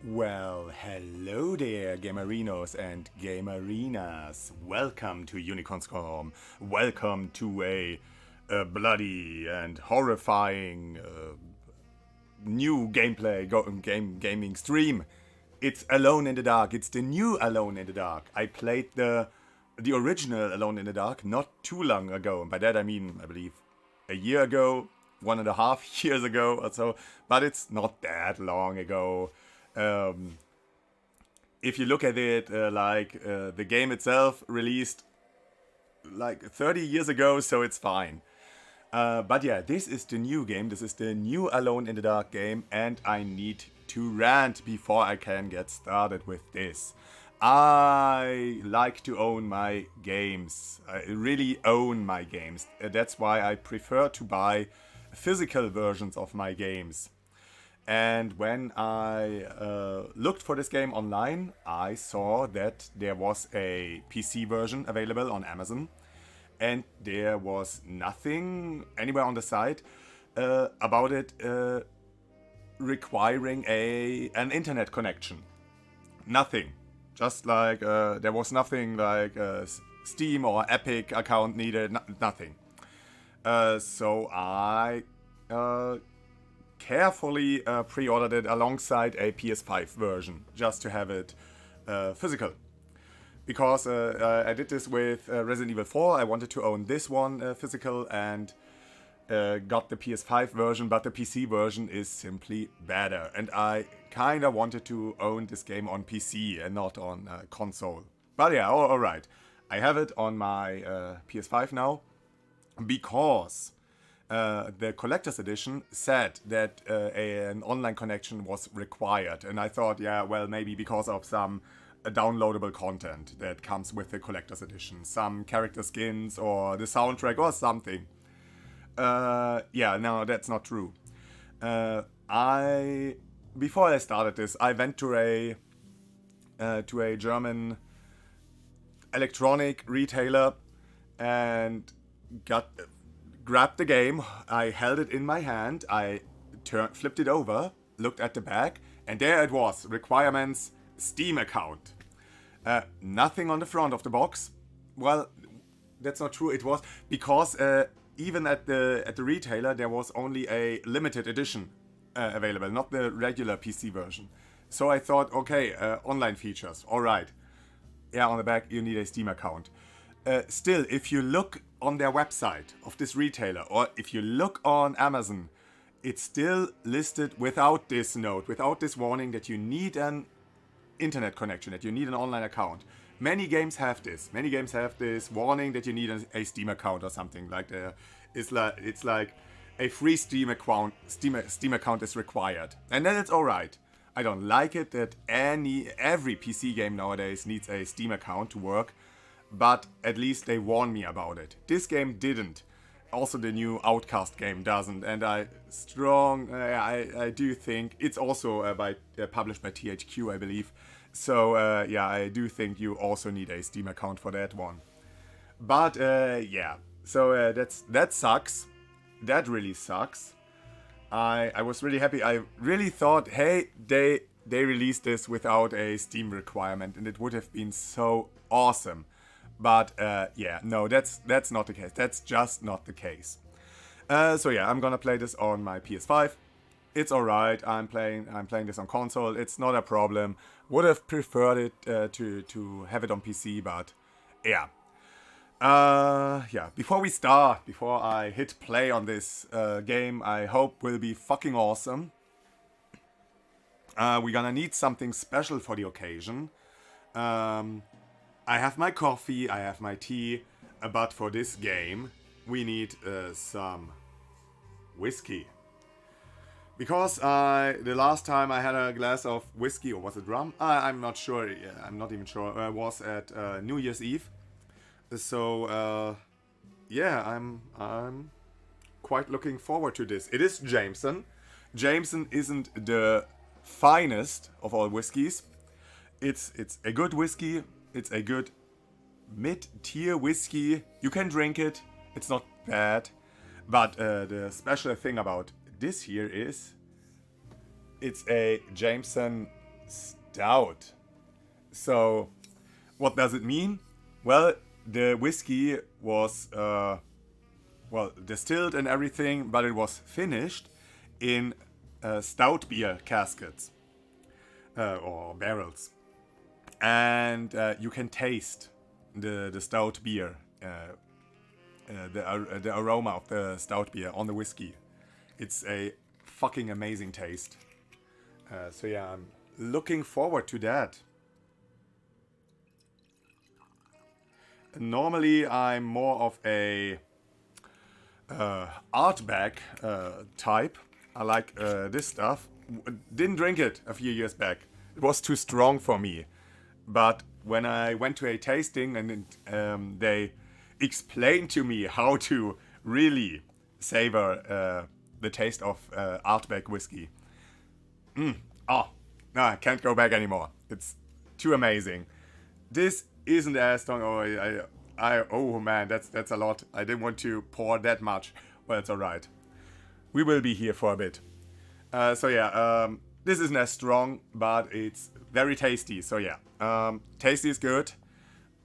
Well, hello there, Gamerinos and Gamerinas. Welcome to Unicornscom. Welcome to a bloody and horrifying new gameplay gaming stream. It's Alone in the Dark. It's the new Alone in the Dark. I played the original Alone in the Dark not too long ago. And by that I mean, I believe, a year ago, 1.5 years ago or so. But it's not that long ago. If you look at it, the game itself released like 30 years ago, so it's fine. But yeah, this is the new game. This is the new Alone in the Dark game, and I need to rant before I can get started with this. I like to own my games. I really own my games. That's why I prefer to buy physical versions of my games. And when I looked for this game online, I saw that there was a PC version available on Amazon. And there was nothing anywhere on the site about it requiring an internet connection. Nothing. Just like there was nothing like a Steam or Epic account needed. Nothing. So I carefully pre-ordered it alongside a PS5 version, just to have it physical. Because I did this with Resident Evil 4, I wanted to own this one physical, and got the PS5 version, but the PC version is simply better. And I kinda wanted to own this game on PC and not on console. But yeah, alright. I have it on my PS5 now, because the collector's edition said that an online connection was required, and I thought, yeah, well, maybe because of some downloadable content that comes with the collector's edition, some character skins or the soundtrack or something. Yeah, no, that's not true. Before I started this, I went to a German electronic retailer and grabbed the game. I held it in my hand. I flipped it over, looked at the back, and there it was. Requirements: Steam account. Nothing on the front of the box. Well, that's not true. It was because even at the retailer there was only a limited edition available, not the regular PC version. So I thought, okay, online features. All right. Yeah, on the back you need a Steam account. Still, if you look on their website of this retailer, or if you look on Amazon, it's still listed without this note, without this warning that you need an internet connection, that you need an online account. Many games have this. Many games have this warning that you need a Steam account or something like that. It's like a free Steam account is required, and then it's all right. I don't like it that every PC game nowadays needs a Steam account to work, but at least they warn me about it. This game didn't. Also, the new Outcast game doesn't, and I do think it's also published by THQ, I believe. So yeah, I do think you also need a Steam account for that one. But yeah, so that sucks. That really sucks. I was really happy. I really thought, hey, they released this without a Steam requirement, and it would have been so awesome. But yeah, no, that's not the case. That's just not the case. So yeah, I'm gonna play this on my PS5. It's alright. I'm playing this on console. It's not a problem. Would have preferred it to have it on PC, but yeah. Yeah. Before I hit play on this game, I hope will be fucking awesome. We're gonna need something special for the occasion. I have my coffee, I have my tea, but for this game, we need some whiskey. Because the last time I had a glass of whiskey, or was it rum? I'm not sure, I'm not even sure, was at New Year's Eve. So, yeah, I'm quite looking forward to this. It is Jameson. Jameson isn't the finest of all whiskeys. It's a good whiskey. It's a good mid-tier whiskey. You can drink it. It's not bad. But the special thing about this here is it's a Jameson Stout. So what does it mean? Well, the whiskey was distilled and everything, but it was finished in stout beer caskets or barrels. And you can taste the stout beer, the aroma of the stout beer on the whiskey. It's a fucking amazing taste. So yeah, I'm looking forward to that. Normally, I'm more of a artback type. I like this stuff. Didn't drink it a few years back. It was too strong for me. But when I went to a tasting and they explained to me how to really savor the taste of Artback whiskey. No, I can't go back anymore. It's too amazing. This isn't as strong. Oh man, that's a lot. I didn't want to pour that much. Well, it's alright. We will be here for a bit. So yeah, this isn't as strong, but it's very tasty. So yeah, tasty is good.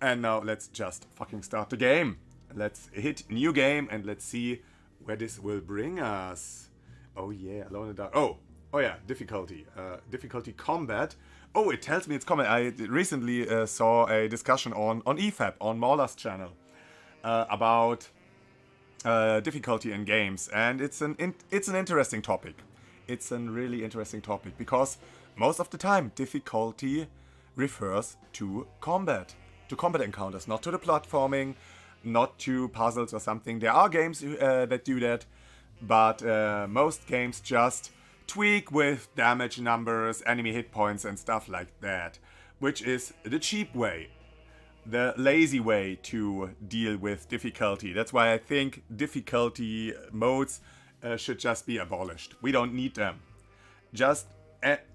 And now let's just fucking start the game. Let's hit new game and let's see where this will bring us. Oh yeah, Alone in the Dark. Oh yeah, difficulty. Difficulty combat. Oh, it tells me it's combat. I recently saw a discussion on EFAP, on Mauler's channel, about difficulty in games. And it's an interesting topic. It's a really interesting topic because most of the time difficulty refers to combat encounters, not to the platforming, not to puzzles or something. There are games that do that, but most games just tweak with damage numbers, enemy hit points and stuff like that, which is the cheap way, the lazy way to deal with difficulty. That's why I think difficulty modes should just be abolished. We don't need them. Just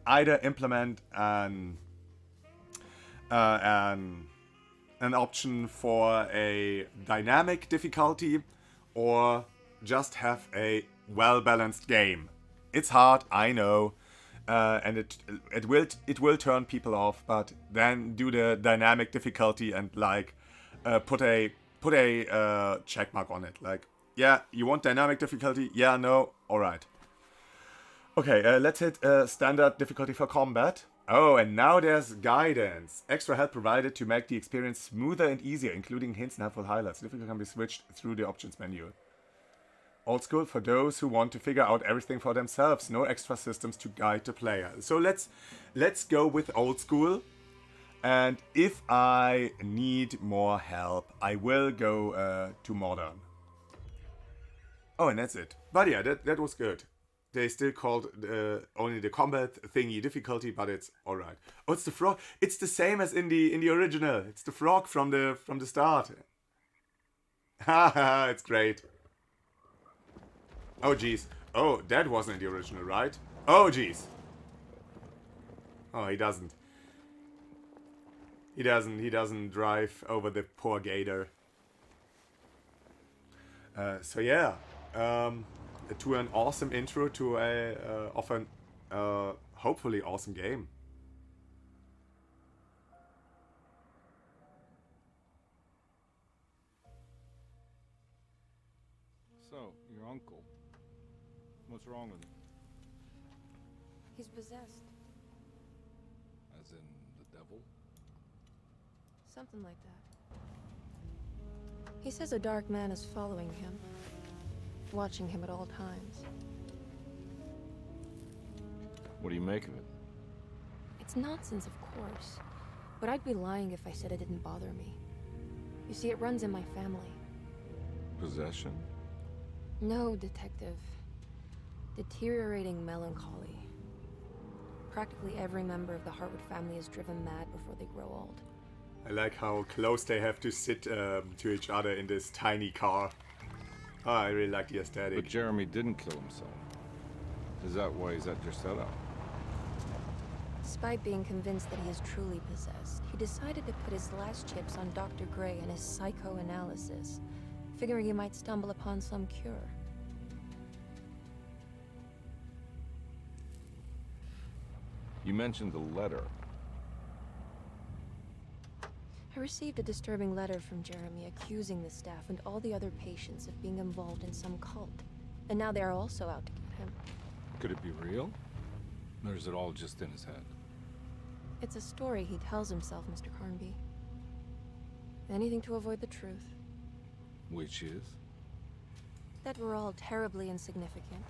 either implement an option for a dynamic difficulty or just have a well-balanced game. It's hard, I know, and it will turn people off, but then do the dynamic difficulty and like put a check mark on it. Like, yeah, you want dynamic difficulty? Yeah, no, all right. Okay, let's hit standard difficulty for combat. Oh, and now there's guidance. Extra help provided to make the experience smoother and easier, including hints and helpful highlights. Difficulty can be switched through the options menu. Old school for those who want to figure out everything for themselves. No extra systems to guide the player. So let's go with old school. And if I need more help, I will go to modern. Oh, and that's it. But yeah, that was good. They still called only the combat thingy difficulty, but it's all right. Oh, it's the frog. It's the same as in the original. It's the frog from the start. Haha, it's great. Oh jeez. Oh, that wasn't the original, right? Oh jeez. Oh, he doesn't. He doesn't drive over the poor gator. So yeah, to an awesome intro to a of an hopefully awesome game. So, your uncle. What's wrong with him? He's possessed. As in the devil? Something like that. He says a dark man is following him, watching him at all times. What do you make of it? It's nonsense, of course. But I'd be lying if I said it didn't bother me. You see, it runs in my family. Possession? No, detective. Deteriorating melancholy. Practically every member of the Hartwood family is driven mad before they grow old. I like how close they have to sit to each other in this tiny car. Oh, I really like the aesthetic. But Jeremy didn't kill himself. Is that why he's at your setup? Despite being convinced that he is truly possessed, he decided to put his last chips on Dr. Gray and his psychoanalysis, figuring he might stumble upon some cure. You mentioned the letter. I received a disturbing letter from Jeremy accusing the staff and all the other patients of being involved in some cult. And now they are also out to get him. Could it be real? Or is it all just in his head? It's a story he tells himself, Mr. Carnby. Anything to avoid the truth. Which is? That we're all terribly insignificant.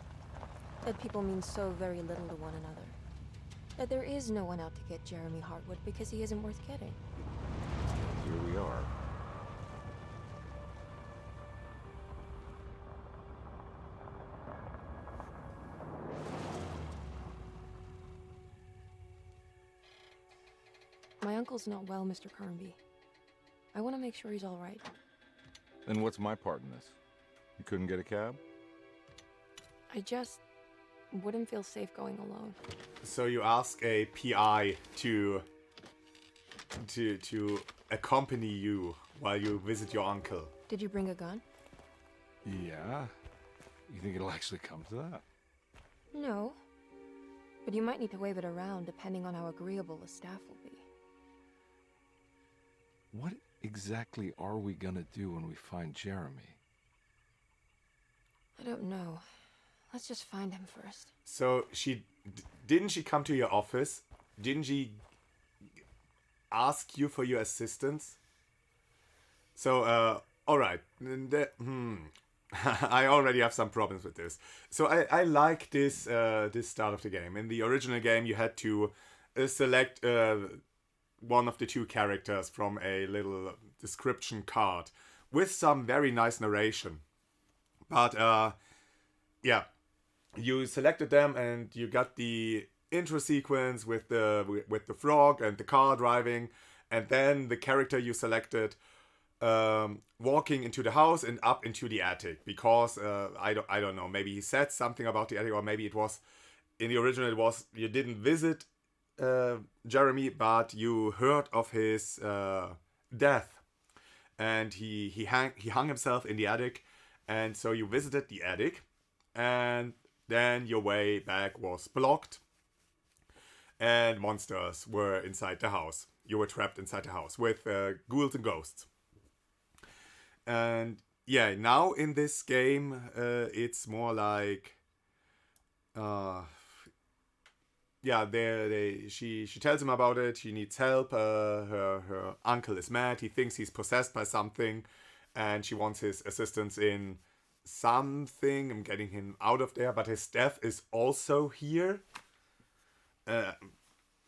That people mean so very little to one another. That there is no one out to get Jeremy Hartwood because he isn't worth getting. Here we are. My uncle's not well, Mr. Carnby. I want to make sure he's all right. Then what's my part in this? You couldn't get a cab? I just wouldn't feel safe going alone. So you ask a PI to accompany you while you visit your uncle. Did you bring a gun? Yeah. You think it'll actually come to that? No. But you might need to wave it around depending on how agreeable the staff will be. What exactly are we gonna do when we find Jeremy? I don't know. Let's just find him first. So didn't she come to your office? Didn't she ask you for your assistance? So all right. I already have some problems with this. So I like this this start of the game. In the original game, you had to select one of the two characters from a little description card with some very nice narration. But yeah, you selected them and you got the intro sequence with the frog and the car driving, and then the character you selected walking into the house and up into the attic because I don't know, maybe he said something about the attic, or maybe it was in the original it was you didn't visit Jeremy, but you heard of his death, and he hung himself in the attic, and so you visited the attic, and then your way back was blocked, and monsters were inside the house. You were trapped inside the house with ghouls and ghosts. And yeah, now in this game, it's more like, yeah, she tells him about it. She needs help. Her uncle is mad. He thinks he's possessed by something, and she wants his assistance in something. I'm getting him out of there, but his staff is also here.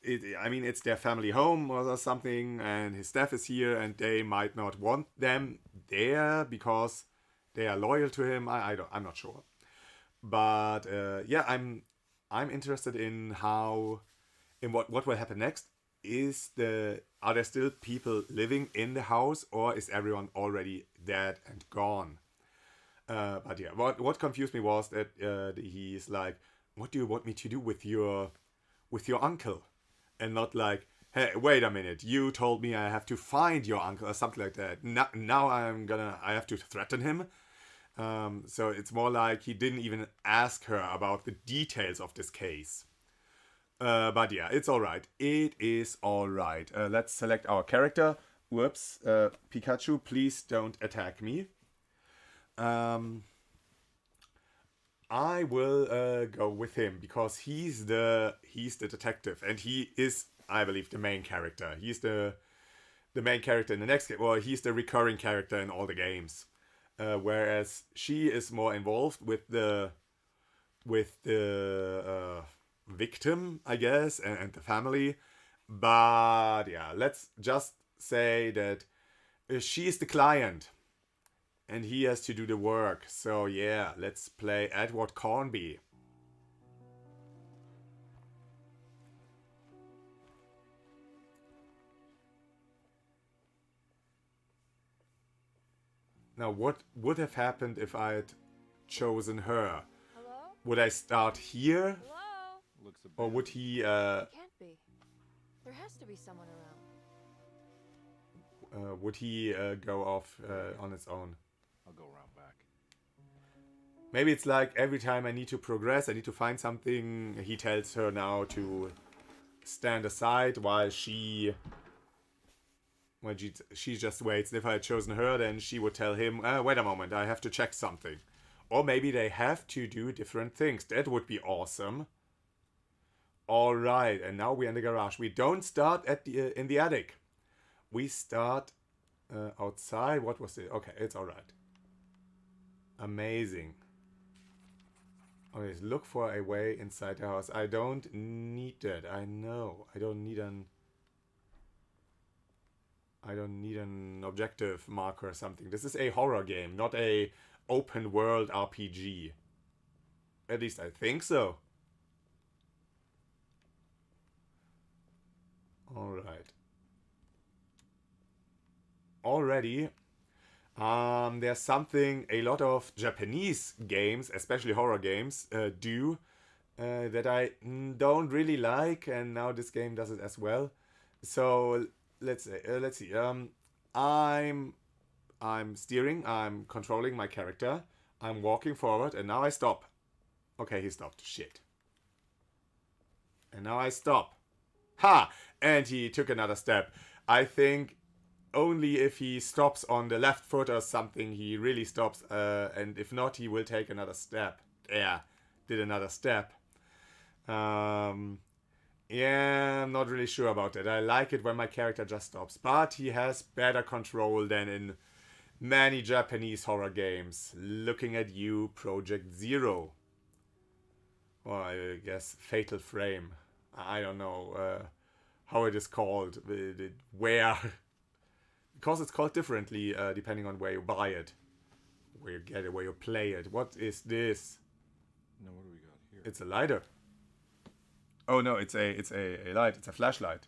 It's their family home or something, and his staff is here, and they might not want them there because they are loyal to him. I'm not sure. But yeah, I'm interested in what will happen next. Are there still people living in the house, or is everyone already dead and gone? But yeah, what confused me was that he's like, "What do you want me to do with your uncle?" And not like, "Hey, wait a minute, you told me I have to find your uncle," or something like that. Now I have to threaten him. So it's more like he didn't even ask her about the details of this case. But yeah, it's alright. It is alright. Let's select our character. Whoops. Pikachu, please don't attack me. I will go with him because he's the detective, and he is, I believe, the main character. He's the main character in the next game. Well, he's the recurring character in all the games. Whereas she is more involved with the victim, I guess, and the family. But yeah, let's just say that she is the client and he has to do the work. So yeah, let's play Edward Cornby. Now, what would have happened if I had chosen her? Hello? Would I start here? Hello? Looks a bit. Or would he, It can't be. There has to be someone around. go off on its own? I'll go around back. Maybe it's like every time I need to progress, I need to find something, he tells her now to stand aside while she just waits. If I had chosen her, then she would tell him, wait a moment, I have to check something. Or maybe they have to do different things. That would be awesome. Alright, and now we're in the garage. We don't start in the attic. We start outside. What was it? Okay, it's alright. Amazing. Okay, look for a way inside the house. I don't need that. I know. I don't need an objective marker or something. This is a horror game, not a open world RPG. At least I think so. Alright. Already, there's something a lot of Japanese games, especially horror games, do that I don't really like, and now this game does it as well. So let's see. I'm steering. I'm controlling my character. I'm walking forward, and now I stop. Okay, he stopped. Shit. And now I stop. Ha! And he took another step. I think only if he stops on the left foot or something, he really stops. And if not, he will take another step. Yeah, did another step. Yeah, I'm not really sure about that. I like it when my character just stops. But he has better control than in many Japanese horror games. Looking at you, Project Zero. Or I guess Fatal Frame. I don't know how it is called. Where... Because it's called differently depending on where you buy it. Where you get it, where you play it. What is this? No, what do we got here? It's a lighter. Oh no, it's a light. It's a flashlight.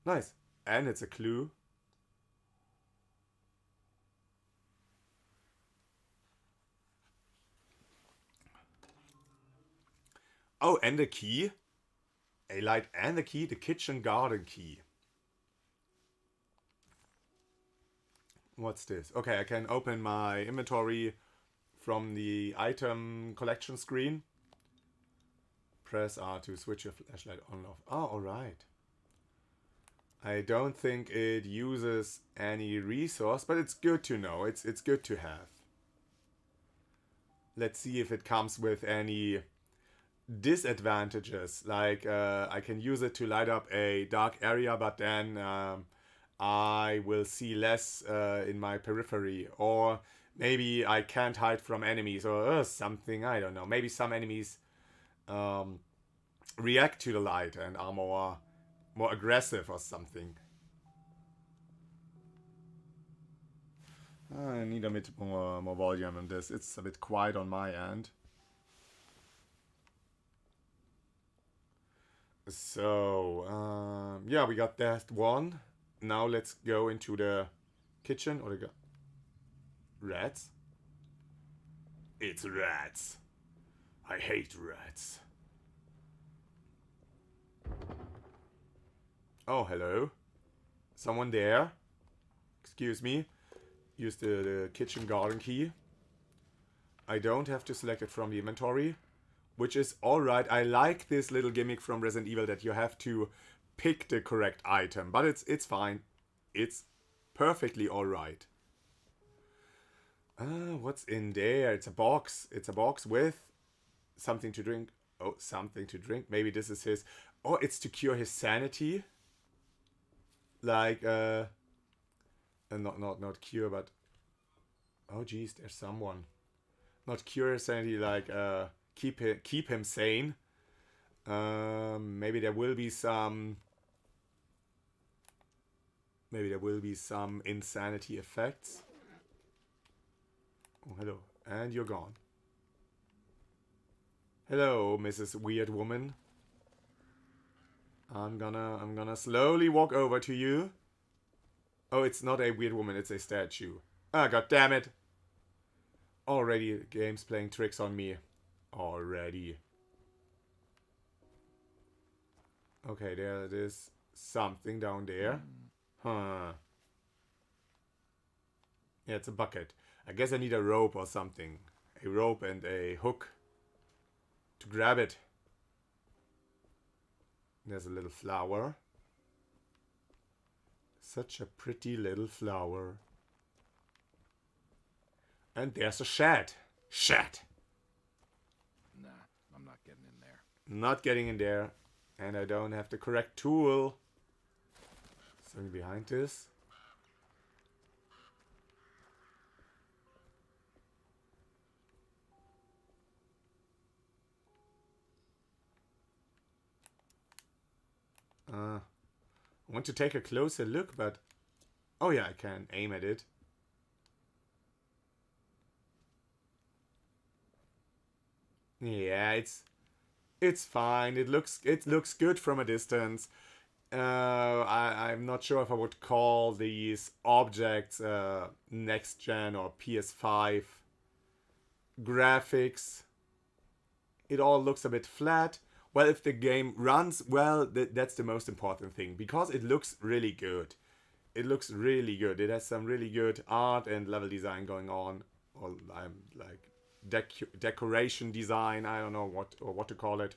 Nice. And it's a clue. Oh, and a key. A light and a key. The kitchen garden key. What's this? Okay, I can open my inventory from the item collection screen. Press R to switch your flashlight on and off. Oh, alright. I don't think it uses any resource, but it's good to know. It's good to have. Let's see if it comes with any disadvantages. Like, I can use it to light up a dark area, but then I will see less in my periphery. Or maybe I can't hide from enemies or something. I don't know. Maybe some enemies react to the light and are more aggressive or something. I need a bit more volume on this. It's a bit quiet on my end. So, yeah, we got that one. Now let's go into the kitchen. Or the rats? It's rats. I hate rats. Oh, hello. Someone there? Excuse me. Use the kitchen garden key. I don't have to select it from the inventory, which is alright. I like this little gimmick from Resident Evil that you have to pick the correct item, but it's fine. It's perfectly alright. What's in there? It's a box. It's a box with something to drink. Oh, something to drink. Maybe this is his. Oh, it's to cure his sanity. Like, not cure, but oh geez, there's someone. Not cure his sanity, like keep him sane. Maybe there will be some. Maybe there will be some insanity effects. Oh, hello, and you're gone. Hello, Mrs. Weird Woman. I'm gonna slowly walk over to you. Oh, it's not a weird woman, it's a statue. Ah, god damn it. Already the game's playing tricks on me. Already. Okay, there it is. Something down there. Huh. Yeah, it's a bucket. I guess I need a rope or something. A rope and a hook to grab it. There's a little flower. Such a pretty little flower. And there's a shed. Shed! Nah, I'm not getting in there. Not getting in there. And I don't have the correct tool. Something behind this. I want to take a closer look, but... Oh yeah, I can aim at it. Yeah, it's fine. It looks good from a distance. I'm not sure if I would call these objects next gen or PS5 graphics. It all looks a bit flat. Well, if the game runs well, that's the most important thing, because it looks really good. It looks really good. It has some really good art and level design going on. Or I'm like decoration design. I don't know what to call it.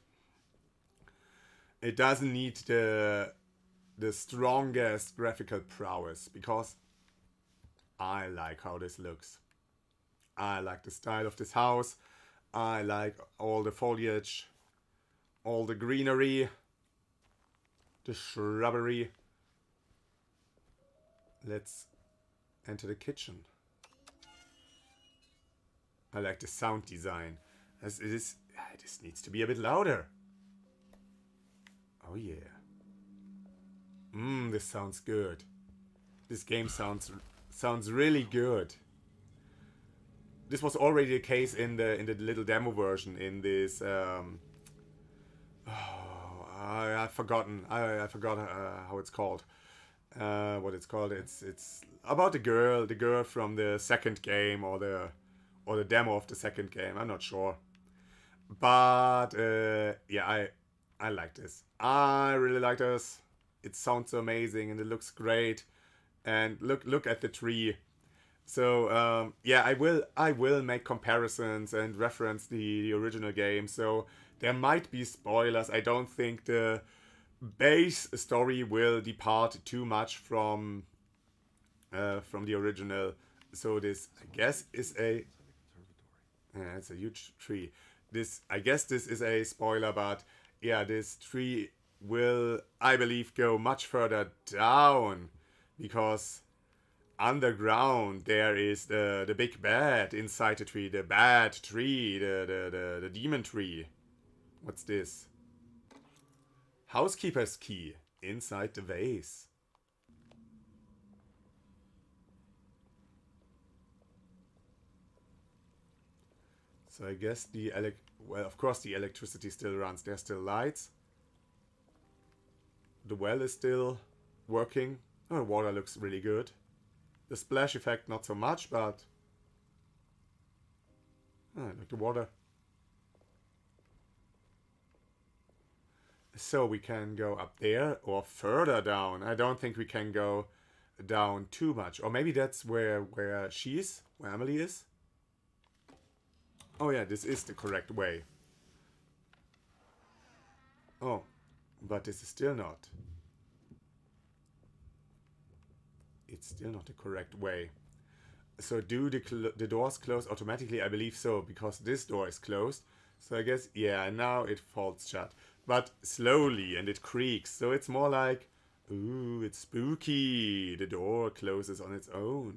It doesn't need the strongest graphical prowess, because I like how this looks. I like the style of this house. I like all the foliage, all the greenery, the shrubbery. Let's enter the kitchen. I like the sound design. This needs to be a bit louder. Oh yeah. This sounds good. This game sounds really good. This was already the case in the little demo version. In this, I've forgotten. I forgot how it's called. What it's called. It's about the girl from the second game, or the demo of the second game. I'm not sure. But yeah, I like this. I really like this. It sounds amazing and it looks great. And look at the tree. So yeah, I will make comparisons and reference the original game. So there might be spoilers. I don't think the base story will depart too much from the original. So this, I guess, is a it's a huge tree. I guess this is a spoiler, but yeah, this tree will, I believe, go much further down, because underground there is the big bad inside the tree, the bad tree, the demon tree. What's this? Housekeeper's key inside the vase. So I guess well, of course the electricity still runs. There's still lights. The well is still working. Oh, the water looks really good. The splash effect not so much, but I like the water. So we can go up there or further down. I don't think we can go down too much. Or maybe that's where Emily is. Oh yeah, this is the correct way. Oh, but this is still not. It's still not the correct way. So do the doors close automatically? I believe so, because this door is closed. So I guess, yeah, now it falls shut. But slowly, and it creaks. So it's more like, ooh, it's spooky. The door closes on its own.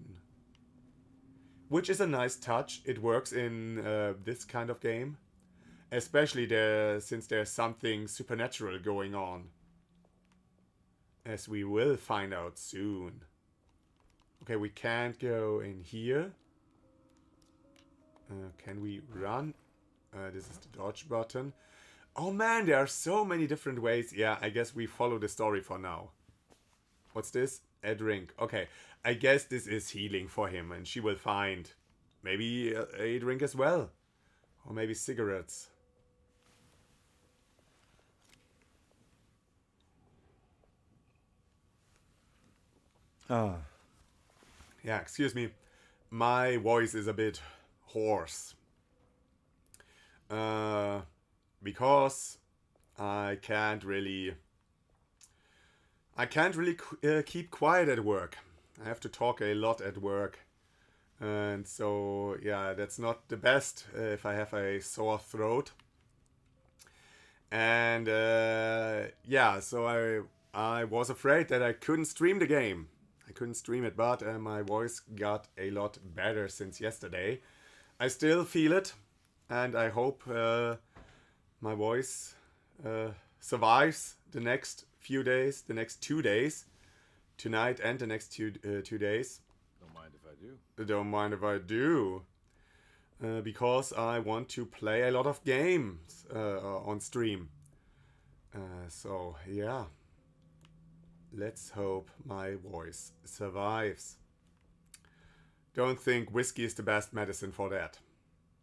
Which is a nice touch. It works in this kind of game. Especially since there's something supernatural going on. As we will find out soon. Okay, we can't go in here. Can we run? This is the dodge button. Oh man, there are so many different ways. Yeah, I guess we follow the story for now. What's this? A drink. Okay, I guess this is healing for him, and she will find maybe a drink as well. Or maybe cigarettes. Ah. Yeah, excuse me. My voice is a bit hoarse. Because I can't really keep quiet at work. I have to talk a lot at work. And so, yeah, that's not the best if I have a sore throat. And yeah, so I was afraid that I couldn't stream the game. I couldn't stream it, but my voice got a lot better since yesterday. I still feel it, and I hope my voice survives the next few days, the next 2 days, tonight and the next 2 days. Don't mind if I do. Don't mind if I do. Because I want to play a lot of games on stream. So, yeah. Let's hope my voice survives. Don't think whiskey is the best medicine for that.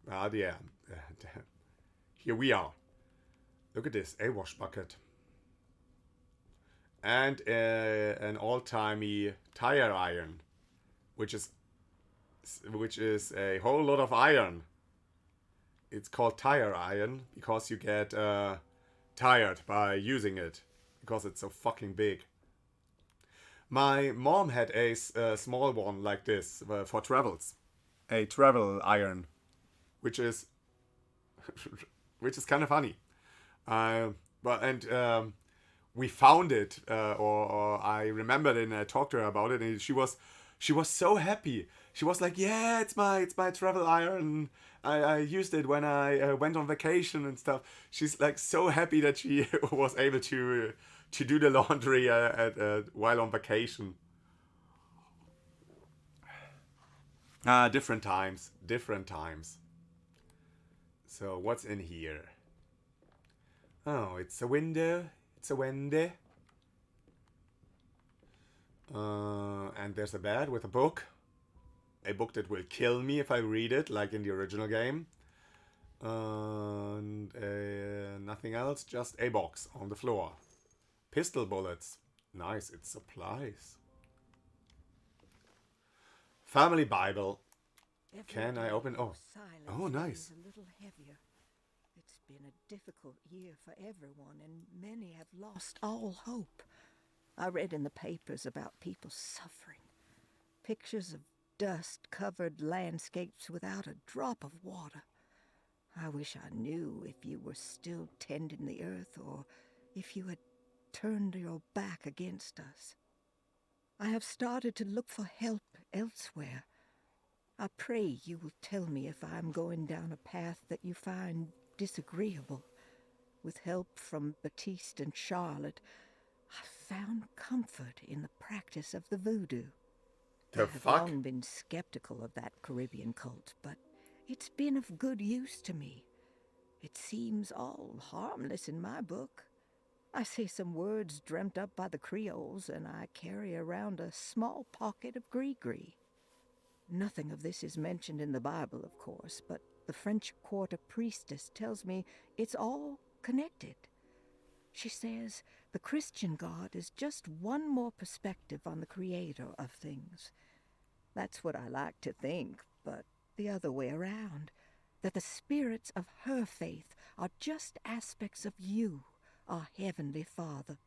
But yeah. Here we are. Look at this. A wash bucket. And an old-timey tire iron. Which is a whole lot of iron. It's called tire iron because you get tired by using it. Because it's so fucking big. My mom had a small one like this for travels. A travel iron. Which is kind of funny. We found it, or I remembered it and I talked to her about it, and she was so happy. She was like, yeah, it's my travel iron. I used it when I went on vacation and stuff. She's like so happy that she was able to do the laundry while on vacation. Different times. So what's in here? Oh, it's a window. And there's a bed with a book. A book that will kill me if I read it, like in the original game. And nothing else, just a box on the floor. Pistol bullets. Nice, it's supplies. Family Bible. Can I open? Oh, nice. A little heavier. It's been a difficult year for everyone, and many have lost all hope. I read in the papers about people suffering. Pictures of dust-covered landscapes without a drop of water. I wish I knew if you were still tending the earth or if you had turned your back against us. I have started to look for help elsewhere. I pray you will tell me if I am going down a path that you find disagreeable. With help from Baptiste and Charlotte, I found comfort in the practice of the voodoo. I have long been skeptical of that Caribbean cult, but It's been of good use to me. It seems all harmless in my book. I say some words dreamt up by the Creoles, and I carry around a small pocket of gree-gree. Nothing of this is mentioned in the Bible, of course, but the French Quarter priestess tells me it's all connected. She says the Christian God is just one more perspective on the creator of things. That's what I like to think, but the other way around, that the spirits of her faith are just aspects of you, our Heavenly Father.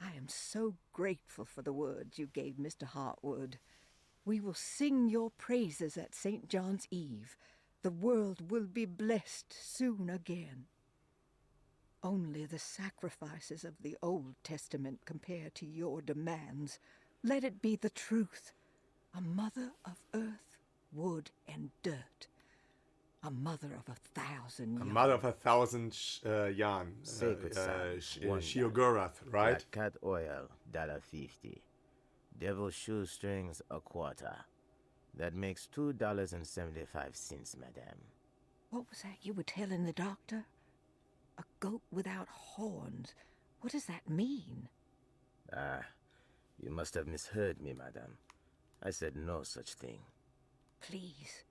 I am so grateful for the words you gave Mr. Hartwood. We will sing your praises at St. John's Eve. The world will be blessed soon again. Only the sacrifices of the Old Testament compare to your demands. Let it be the truth. A mother of earth, wood, and dirt. A mother of 1,000 A yarn. mother of 1,000 yarn. Sacred sound, Shiogorath, right? Black cat oil, $1.50. Devil shoestrings, a quarter. That makes $2.75, madame. What was that you were telling the doctor? A goat without horns. What does that mean? Ah, you must have misheard me, madame. I said no such thing. Please.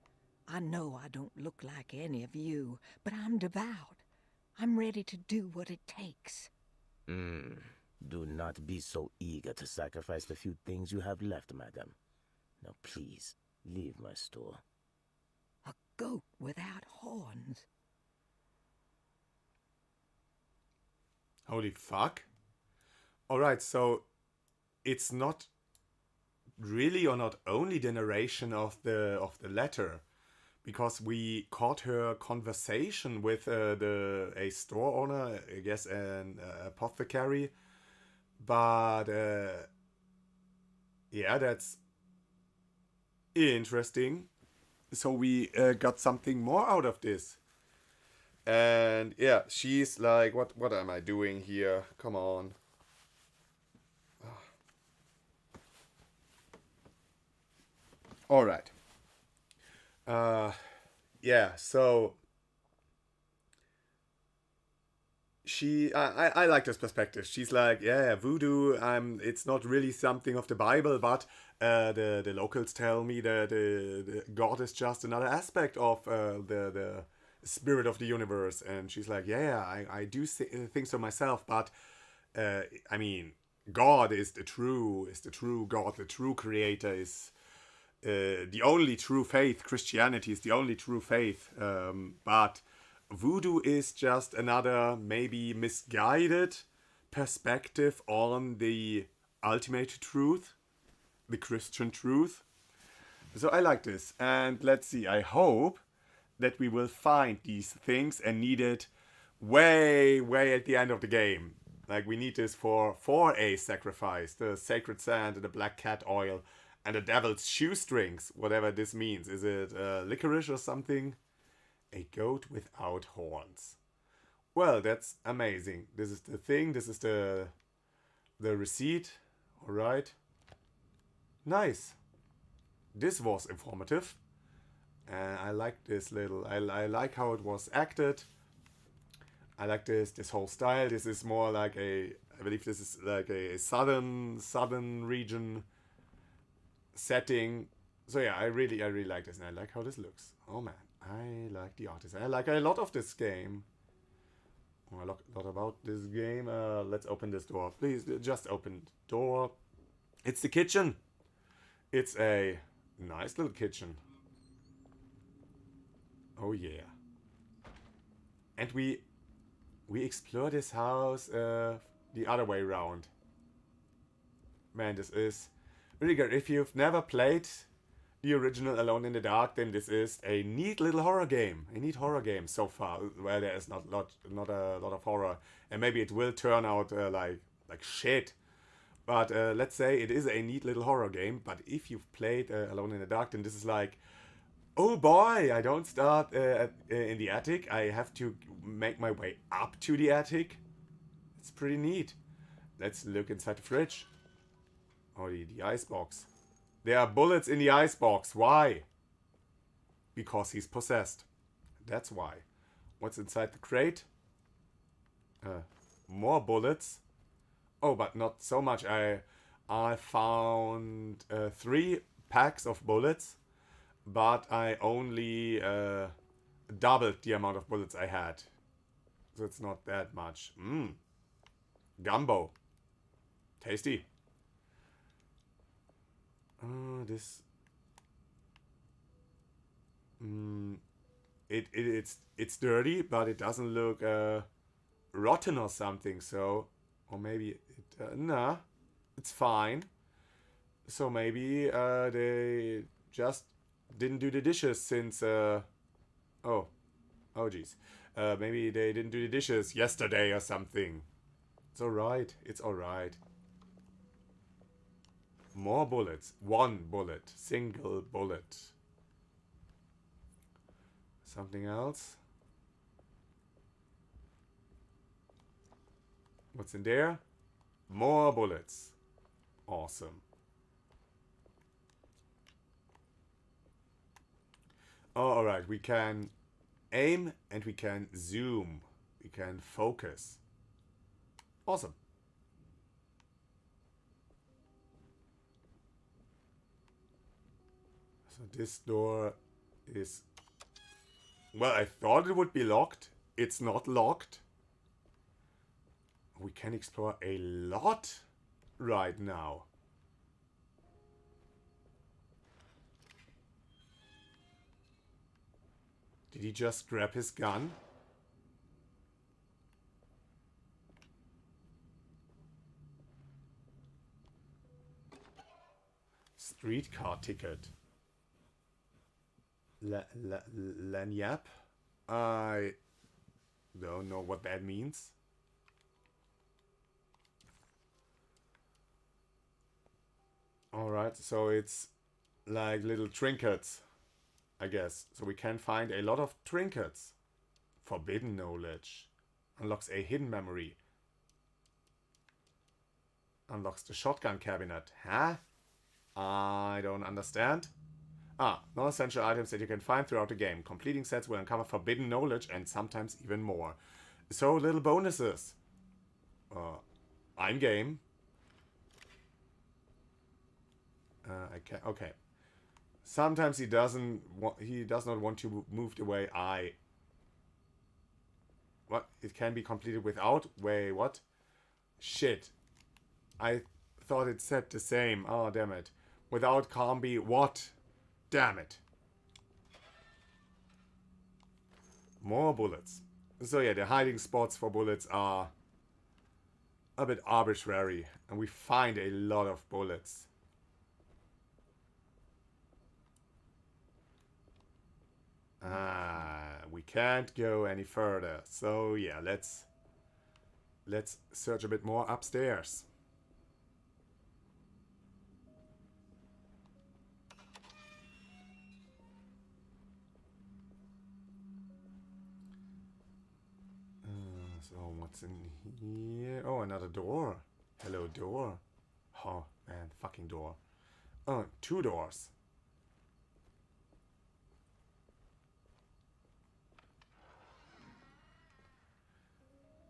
I know I don't look like any of you, but I'm devout. I'm ready to do what it takes. Do not be so eager to sacrifice the few things you have left, madame. Now please, leave my store. A goat without horns. Holy fuck. Alright, so it's not really or not only the narration of the letter, because we caught her conversation with a store owner, I guess an apothecary, but yeah, that's interesting. So we got something more out of this. And yeah, she's like, what am I doing here? Come on. All right. Yeah, so I like this perspective. She's like, yeah, voodoo, it's not really something of the Bible, but the locals tell me that the God is just another aspect of the spirit of the universe. And she's like, yeah, I do think so myself, but I mean, God is the true God, the true creator, is the only true faith. Christianity is the only true faith, but voodoo is just another maybe misguided perspective on the ultimate truth, the Christian truth. So I like this, and let's see, I hope that we will find these things and need it way at the end of the game. Like, we need this for a sacrifice, the sacred sand and the black cat oil and the devil's shoestrings, whatever this means. Is it licorice or something? A goat without horns. Well, that's amazing. This is the thing. This is the receipt. All right. Nice. This was informative. And I like this little... I like how it was acted. I like this whole style. This is more like I believe this is like a southern region setting. So yeah, I really like this, and I like how this looks. Oh man, I like the artist. I like a lot of this game. Oh, a lot about this game. Let's open this door. Please, just open door. It's the kitchen. It's a nice little kitchen. Oh yeah. And we explore this house the other way around. Man, this is really good. If you've never played the original Alone in the Dark, then this is a neat little horror game. A neat horror game so far, where there is not a lot of horror, and maybe it will turn out like shit. But let's say it is a neat little horror game. But if you've played Alone in the Dark, then this is like, oh boy, I don't start in the attic. I have to make my way up to the attic. It's pretty neat. Let's look inside the fridge. Oh, the icebox. There are bullets in the icebox. Why? Because he's possessed. That's why. What's inside the crate? More bullets. Oh, but not so much. I found 3 packs of bullets, but I only doubled the amount of bullets I had. So it's not that much. Gumbo. Tasty. This... It's dirty, but it doesn't look rotten or something, so... Or maybe it... nah, it's fine. So maybe they just didn't do the dishes since... Oh geez. Maybe they didn't do the dishes yesterday or something. It's alright, it's alright. More bullets. 1 bullet. Single bullet. Something else? What's in there? More bullets. Awesome. Oh, alright. We can aim and we can zoom. We can focus. Awesome. So this door is... Well, I thought it would be locked. It's not locked. We can explore a lot right now. Did he just grab his gun? Streetcar ticket. Lanyap? I don't know what that means. Alright, so it's like little trinkets, I guess. So we can find a lot of trinkets. Forbidden knowledge. Unlocks a hidden memory. Unlocks the shotgun cabinet. Huh? I don't understand. Non-essential items that you can find throughout the game. Completing sets will uncover forbidden knowledge and sometimes even more. So, little bonuses. I'm game. I can okay. Sometimes he does not want to move the way I... What? It can be completed without? Wait, what? Shit. I thought it said the same. Oh, damn it. Without can't be what? Damn it. More bullets. So yeah, the hiding spots for bullets are a bit arbitrary. And we find a lot of bullets. We can't go any further. So yeah, let's search a bit more upstairs. So what's in here? Oh, another door. Hello, door. Oh man, fucking door. Oh, 2 doors.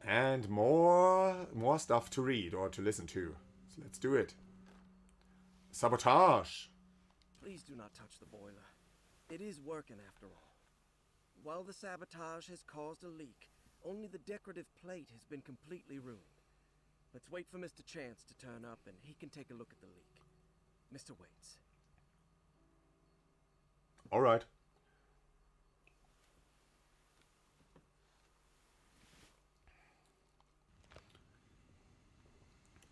And more stuff to read or to listen to. So let's do it. Sabotage. Please do not touch the boiler. It is working after all. While the sabotage has caused a leak, only the decorative plate has been completely ruined. Let's wait for Mr. Chance to turn up and he can take a look at the leak. Mr. Waits. All right.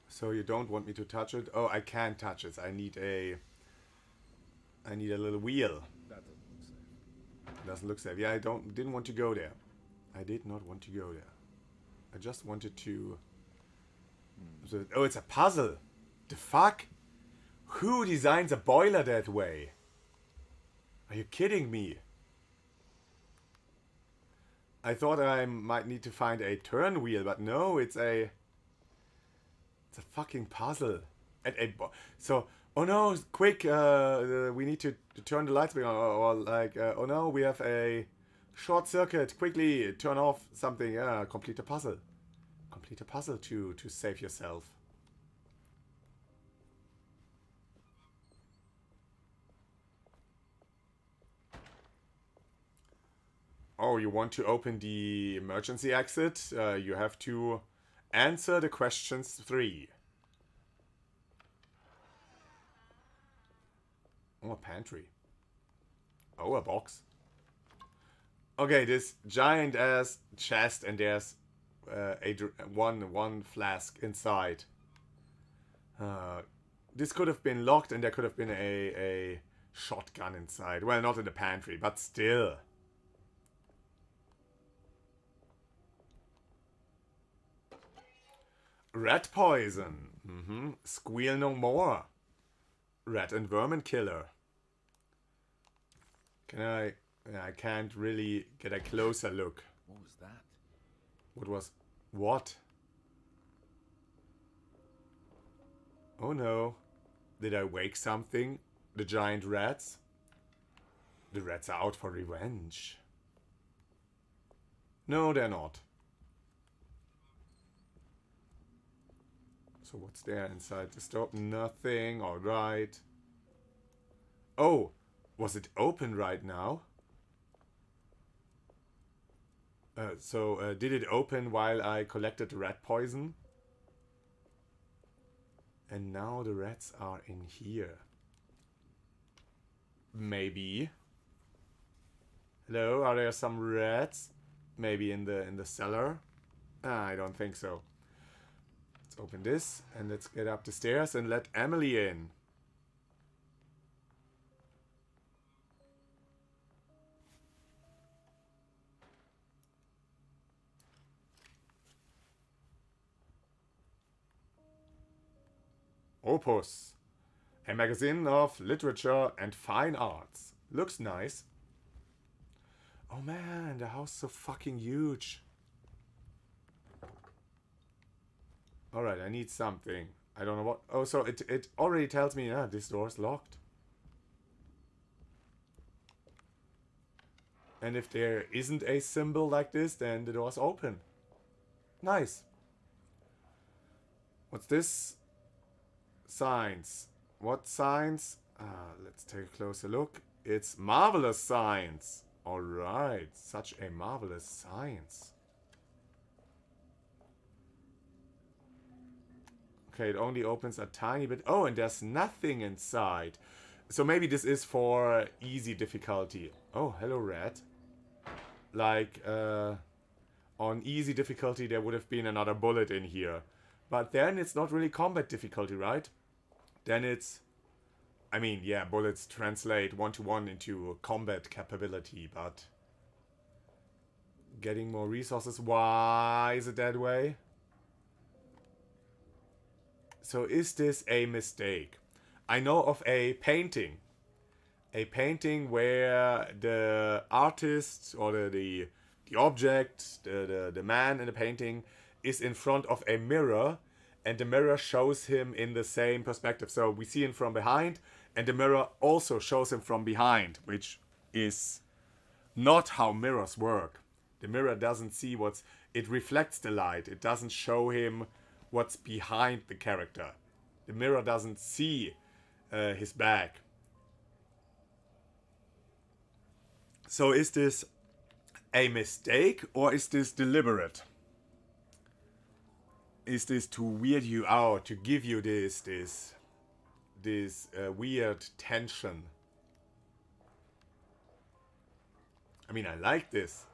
So you don't want me to touch it? Oh, I can't touch it. I need a little wheel. That doesn't look safe. Doesn't look safe. Yeah, didn't want to go there. I did not want to go there. I just wanted to... Oh, it's a puzzle. The fuck? Who designs a boiler that way? Are you kidding me? I thought I might need to find a turn wheel, but no, it's a fucking puzzle. So, Oh no, quick, we need to turn the lights back on, or like, oh no, we have a short circuit, quickly, turn off something, complete a puzzle. Complete a puzzle to save yourself. Oh, you want to open the emergency exit? You have to answer the questions 3. Oh, a pantry. Oh, a box. Okay, this giant ass chest, and there's one flask inside. This could have been locked, and there could have been a shotgun inside. Well, not in the pantry, but still. Rat poison. Squeal no more. Rat and vermin killer. Can I can't really get a closer look. What was that? What was... What? Oh no. Did I wake something? The giant rats? The rats are out for revenge. No, they're not. So what's there inside the store? Nothing. Alright. Oh! Was it open right now? Did it open while I collected the rat poison? And now the rats are in here. Maybe. Hello, are there some rats? Maybe in the cellar? I don't think so. Let's open this and let's get up the stairs and let Emily in. Opus. A magazine of literature and fine arts. Looks nice. Oh man, the house is so fucking huge. Alright, I need something. I don't know what... Oh, so it already tells me, yeah, this door is locked. And if there isn't a symbol like this, then the door's open. Nice. What's this? Signs. What signs? Let's take a closer look. It's marvelous science. Alright, such a marvelous science. Okay, it only opens a tiny bit. Oh, and there's nothing inside. So maybe this is for easy difficulty. Oh, hello, rat. Like, on easy difficulty there would have been another bullet in here. But then it's not really combat difficulty, right? Then it's... I mean, yeah, bullets translate 1-to-1 into combat capability, but... Getting more resources, why is it that way? So is this a mistake? I know of a painting. A painting where the artist or the object, the man in the painting is in front of a mirror, and the mirror shows him in the same perspective. So we see him from behind, and the mirror also shows him from behind, which is not how mirrors work. The mirror doesn't see what's... It reflects the light. It doesn't show him what's behind the character. The mirror doesn't see his back. So is this a mistake or is this deliberate? Is this to weird you out, to give you this weird tension? I mean, I like this.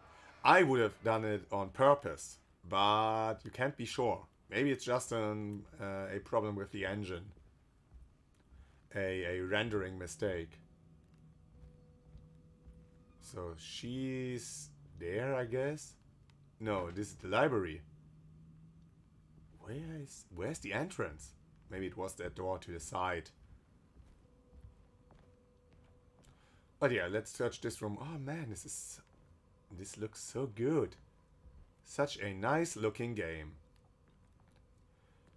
I would have done it on purpose, but you can't be sure. Maybe it's just a problem with the engine. A rendering mistake. So she's there, I guess? No, this is the library. Where's the entrance? Maybe it was that door to the side. But yeah, let's search this room. Oh man, this looks so good. Such a nice looking game.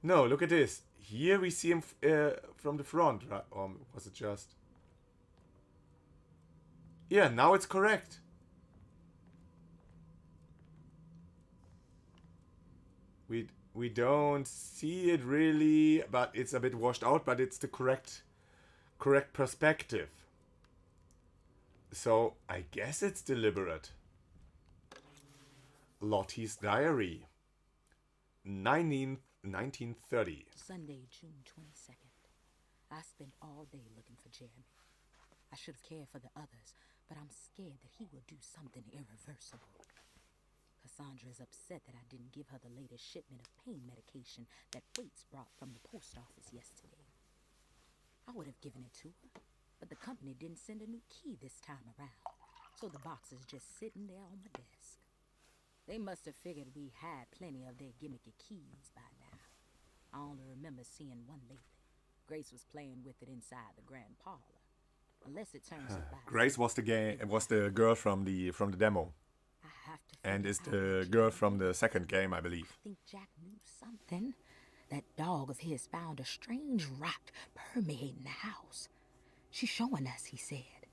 No, look at this. Here we see him from the front, right? Or was it just... Yeah, now it's correct. We don't see it really, but it's a bit washed out, but it's the correct perspective. So I guess it's deliberate. Lottie's Diary. 1930. Sunday, June 22nd. I spent all day looking for Jeremy. I should have cared for the others, but I'm scared that he will do something irreversible. Cassandra is upset that I didn't give her the latest shipment of pain medication that Waits brought from the post office yesterday. I would have given it to her, but the company didn't send a new key this time around, so the box is just sitting there on my desk. They must have figured we had plenty of their gimmicky keys by now. I only remember seeing one lately. Grace was playing with it inside the grand parlor. Unless it turns out Grace was the girl from the demo. I have to And figure is out the what girl she from did. the second game, I believe. I think Jack knew something. That dog of his found a strange rot permeating the house. She's showing us, he said.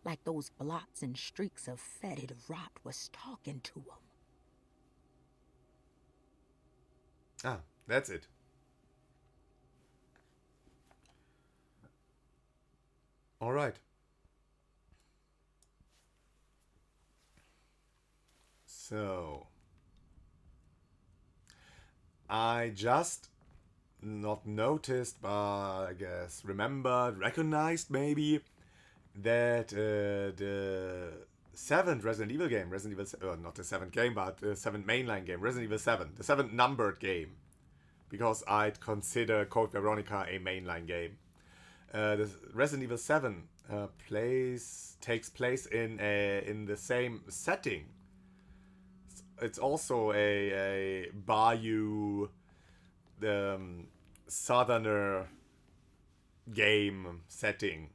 Like those blots and streaks of fetid rot was talking to him. Ah, that's it. All right. So, I just not noticed, but I guess remembered, recognized maybe that the seventh Resident Evil game, not the seventh game, but the seventh mainline game, Resident Evil 7, the seventh numbered game, because I'd consider Code Veronica a mainline game. The Resident Evil 7 takes place in the same setting. It's also a bayou, the southerner game setting.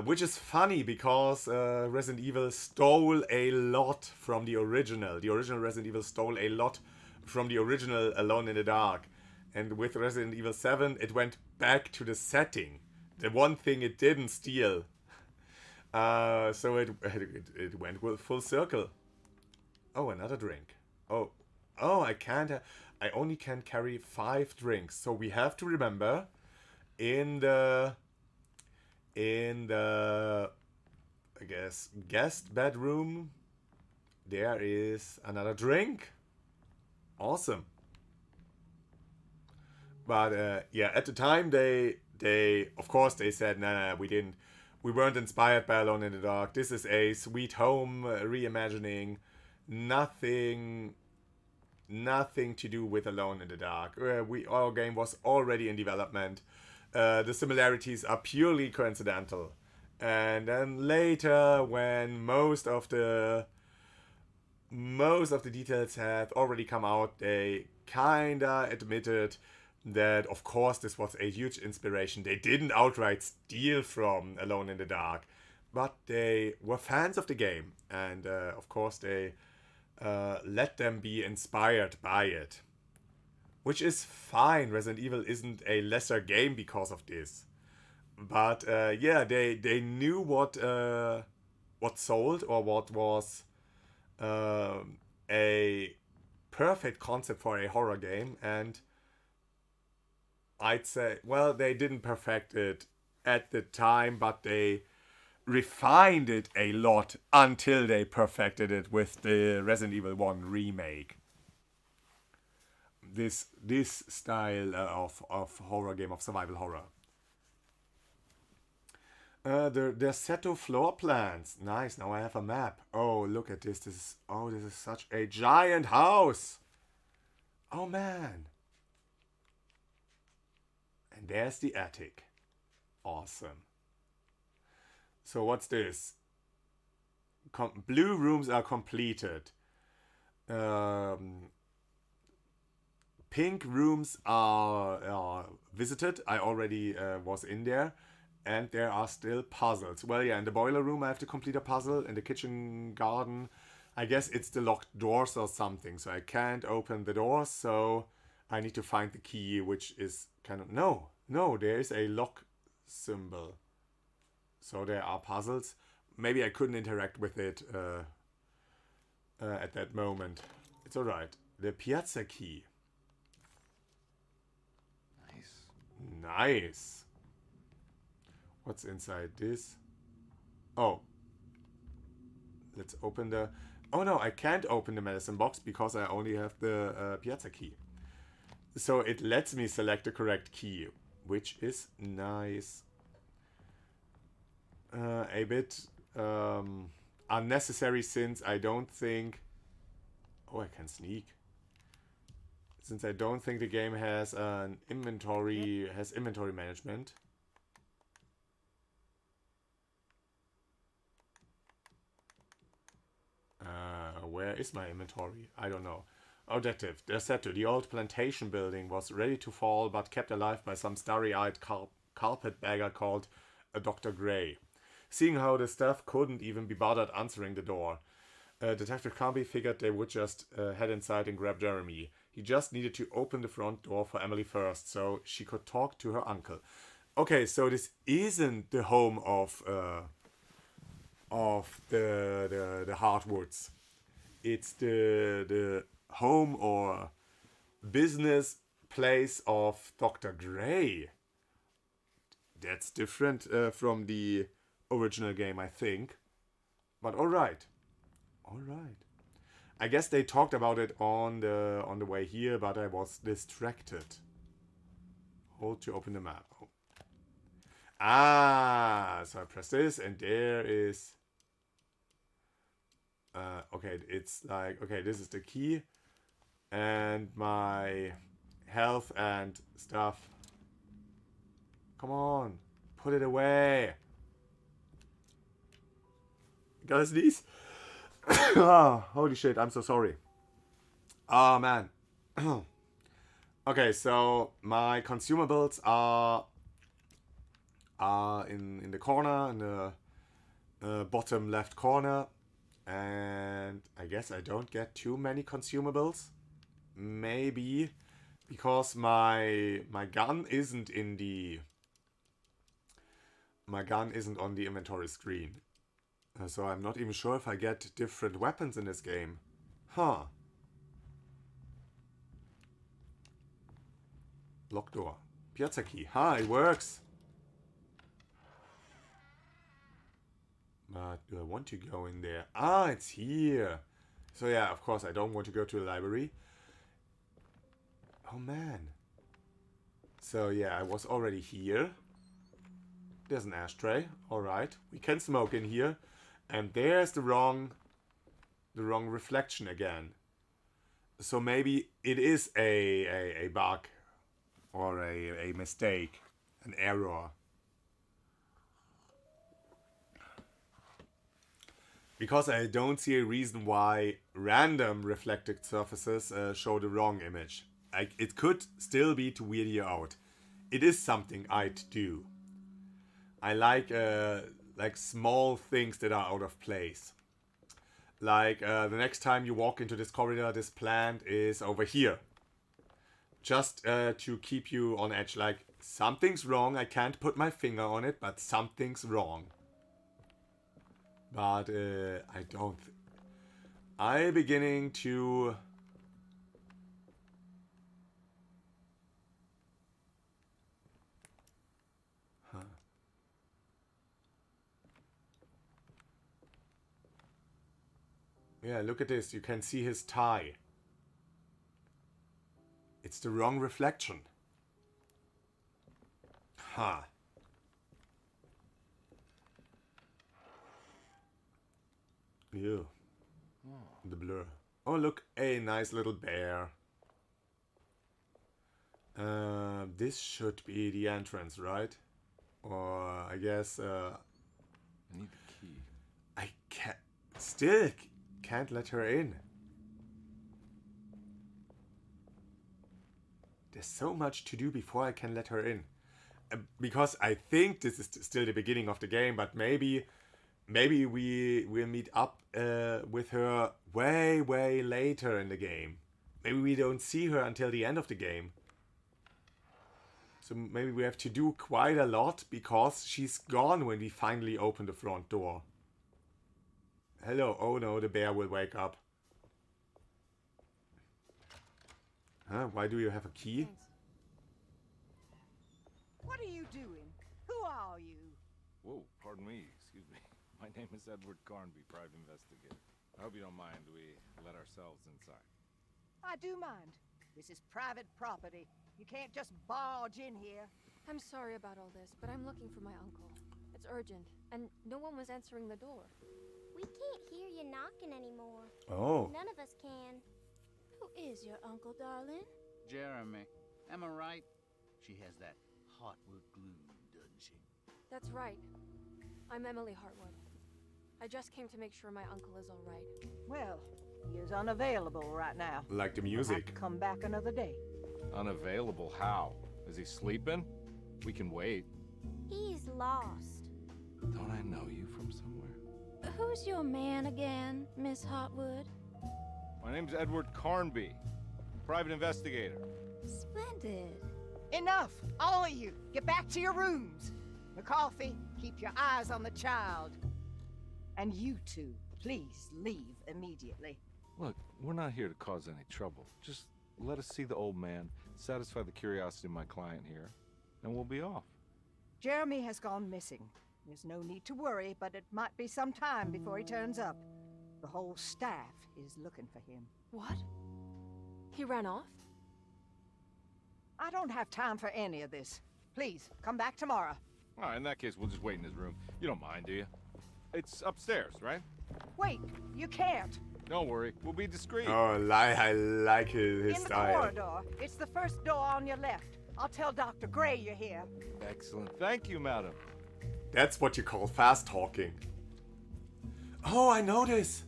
Which is funny because Resident Evil stole a lot from the original. The original Resident Evil stole a lot from the original Alone in the Dark. And with Resident Evil 7, it went back to the setting. The one thing it didn't steal. So it went full circle. Oh, another drink. Oh, I only can carry 5 drinks. So we have to remember, in the I guess guest bedroom, there is another drink. Awesome. But yeah, at the time they of course they said nah, we weren't inspired by Alone in the Dark. This is a Sweet Home reimagining. Nothing to do with Alone in the Dark. Our game was already in development. The similarities are purely coincidental. And then later, when most of the details had already come out, they kinda admitted that of course this was a huge inspiration. They didn't outright steal from Alone in the Dark, but they were fans of the game, and of course they let them be inspired by it. Which is fine. Resident Evil isn't a lesser game because of this. But yeah, they knew what sold, or what was a perfect concept for a horror game, and I'd say, well, they didn't perfect it at the time, but they refined it a lot until they perfected it with the Resident Evil 1 remake. This style of horror game, of survival horror. There's Seto floor plans. Nice. Now I have a map. Oh, look at this. This is such a giant house. Oh man. And there's the attic. Awesome. So what's this? Blue rooms are completed. Pink rooms are visited. I already was in there. And there are still puzzles. Well, yeah, in the boiler room I have to complete a puzzle. In the kitchen garden, I guess it's the locked doors or something. So I can't open the doors. So I need to find the key, which is kind of... No, there is a lock symbol. So there are puzzles. Maybe I couldn't interact with it at that moment. It's alright. The piazza key. Nice. What's inside this? Oh. Let's open the... Oh no, I can't open the medicine box because I only have the piazza key. So it lets me select the correct key, which is nice. A bit unnecessary since I don't think... Oh, I can sneak. Since I don't think the game has an inventory, has inventory management. Where is my inventory? I don't know. Objective. Deceptive. The old plantation building was ready to fall, but kept alive by some starry-eyed carpetbagger called Dr. Gray. Seeing how the staff couldn't even be bothered answering the door, Detective Kirby figured they would just head inside and grab Jeremy. He just needed to open the front door for Emily first, so she could talk to her uncle. Okay, so this isn't the home of the Hardwoods. It's the home or business place of Dr. Gray. That's different from the original game, I think. But alright. Alright. I guess they talked about it on the way here, but I was distracted. Hold to open the map. Oh. Ah, so I press this and there is... okay, it's like... Okay, this is the key. And my health and stuff. Come on. Put it away. Gotta sneeze. Oh, holy shit, I'm so sorry. Oh, man. Okay, so my consumables are in the corner, in the bottom left corner. And I guess I don't get too many consumables. Maybe because my gun isn't in the... My gun isn't on the inventory screen. So I'm not even sure if I get different weapons in this game. Huh. Lock door. Piazza key. Ha, it works. But do I want to go in there? Ah, it's here. So yeah, of course I don't want to go to the library. Oh man. So yeah, I was already here. There's an ashtray. Alright. We can smoke in here. And there's the wrong reflection again. So maybe it is a bug. Or a mistake. An error. Because I don't see a reason why random reflected surfaces show the wrong image. It could still be to weird you out. It is something I'd do. I like small things that are out of place. Like the next time you walk into this corridor, this plant is over here. Just to keep you on edge. Like, something's wrong. I can't put my finger on it, but something's wrong. But I don't... I'm beginning to... Huh. Yeah, look at this. You can see his tie. It's the wrong reflection. Huh. Ew. The blur. Oh, look, a nice little bear. This should be the entrance, right? Or I guess. I need the key. I can't let her in. There's so much to do before I can let her in. Because I think this is still the beginning of the game, but maybe we'll meet up with her way later in the game. maybe we don't see her until the end of the game. So maybe we have to do quite a lot because she's gone when we finally open the front door. Hello. Oh no, the bear will wake up. Huh? Why do you have a key? Thanks. What are you doing? Who are you? Whoa, pardon me, excuse me. My name is Edward Carnby, private investigator. I hope you don't mind we let ourselves inside. I do mind. This is private property. You can't just barge in here. I'm sorry about all this, but I'm looking for my uncle. It's urgent, and no one was answering the door. We can't hear you knocking anymore. Oh. None of us can. Who is your uncle, darling? Jeremy. Am I right? She has that Hartwood glue, doesn't she? That's right. I'm Emily Hartwood. I just came to make sure my uncle is all right. Well, he is unavailable right now. Like the He'll have music. to come back another day. Unavailable? How? Is he sleeping? We can wait. He's lost. Don't I know you from somewhere? Who's your man again, Miss Hotwood? My name's Edward Carnby, private investigator. Splendid. Enough! All of you! Get back to your rooms! McCarthy, keep your eyes on the child. And you two, please leave immediately. Look, we're not here to cause any trouble. Just let us see the old man, satisfy the curiosity of my client here, and we'll be off. Jeremy has gone missing. There's no need to worry, but it might be some time before he turns up. The whole staff is looking for him. What? He ran off? I don't have time for any of this. Please, come back tomorrow. All right, in that case, we'll just wait in his room. You don't mind, do you? It's upstairs, right? Wait, you can't. Don't worry, we'll be discreet. Oh, I like his In the style. corridor. It's the first door on your left. I'll tell Dr. Gray you're here. Excellent. Thank you, madam. That's what you call fast talking. Oh, I know this.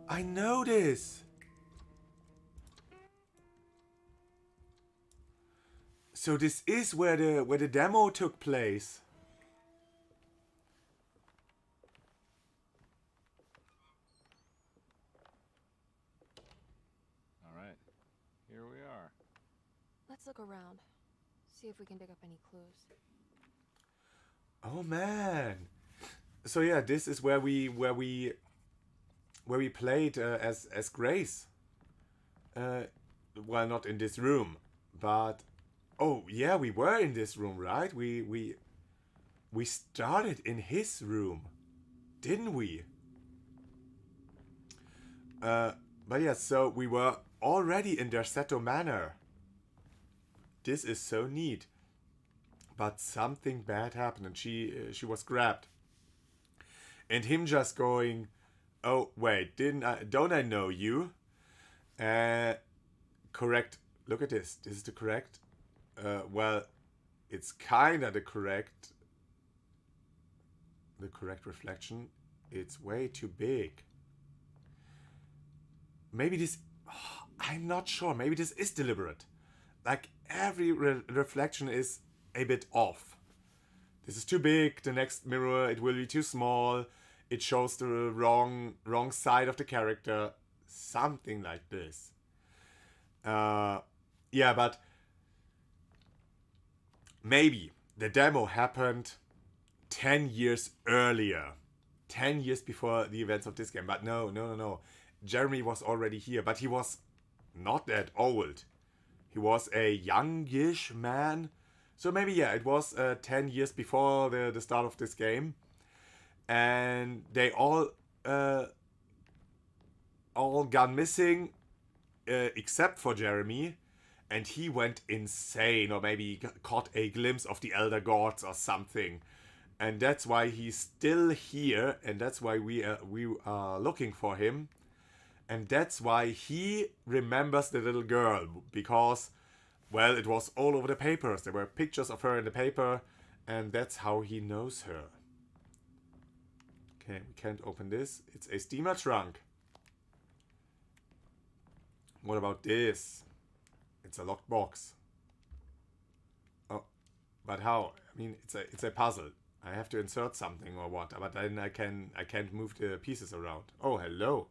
I know this. So this is where the demo took place. All right, here we are. Let's look around. See if we can dig up any clues. Oh man. So yeah, this is where we played as Grace. Well, not in this room, but oh yeah, we were in this room, right? We started in his room, didn't we? But yeah, so we were already in Derceto Manor. This is so neat. But something bad happened, and she was grabbed. And him just going, "Oh wait, don't I know you?" Correct. Look at this. This is the correct. Well, it's kinda the correct reflection. It's way too big. Maybe this. I'm not sure. Maybe this is deliberate. Like every reflection is a bit off. This is too big. The next mirror, it will be too small. It shows the wrong side of the character. Something like this. Yeah, but maybe the demo happened 10 years earlier. 10 years before the events of this game. But no. Jeremy was already here, but he was not that old. He was a youngish man. So maybe, yeah, it was 10 years before the start of this game. And they all gone missing, except for Jeremy. And he went insane, or maybe caught a glimpse of the Elder Gods or something. And that's why he's still here, and that's why we are looking for him. And that's why he remembers the little girl, because, well, it was all over the papers. There were pictures of her in the paper, and that's how he knows her. Okay, we can't open this. It's a steamer trunk. What about this? It's a locked box. Oh, but how? I mean, it's a puzzle. I have to insert something or what? But then I can't move the pieces around. Oh, hello.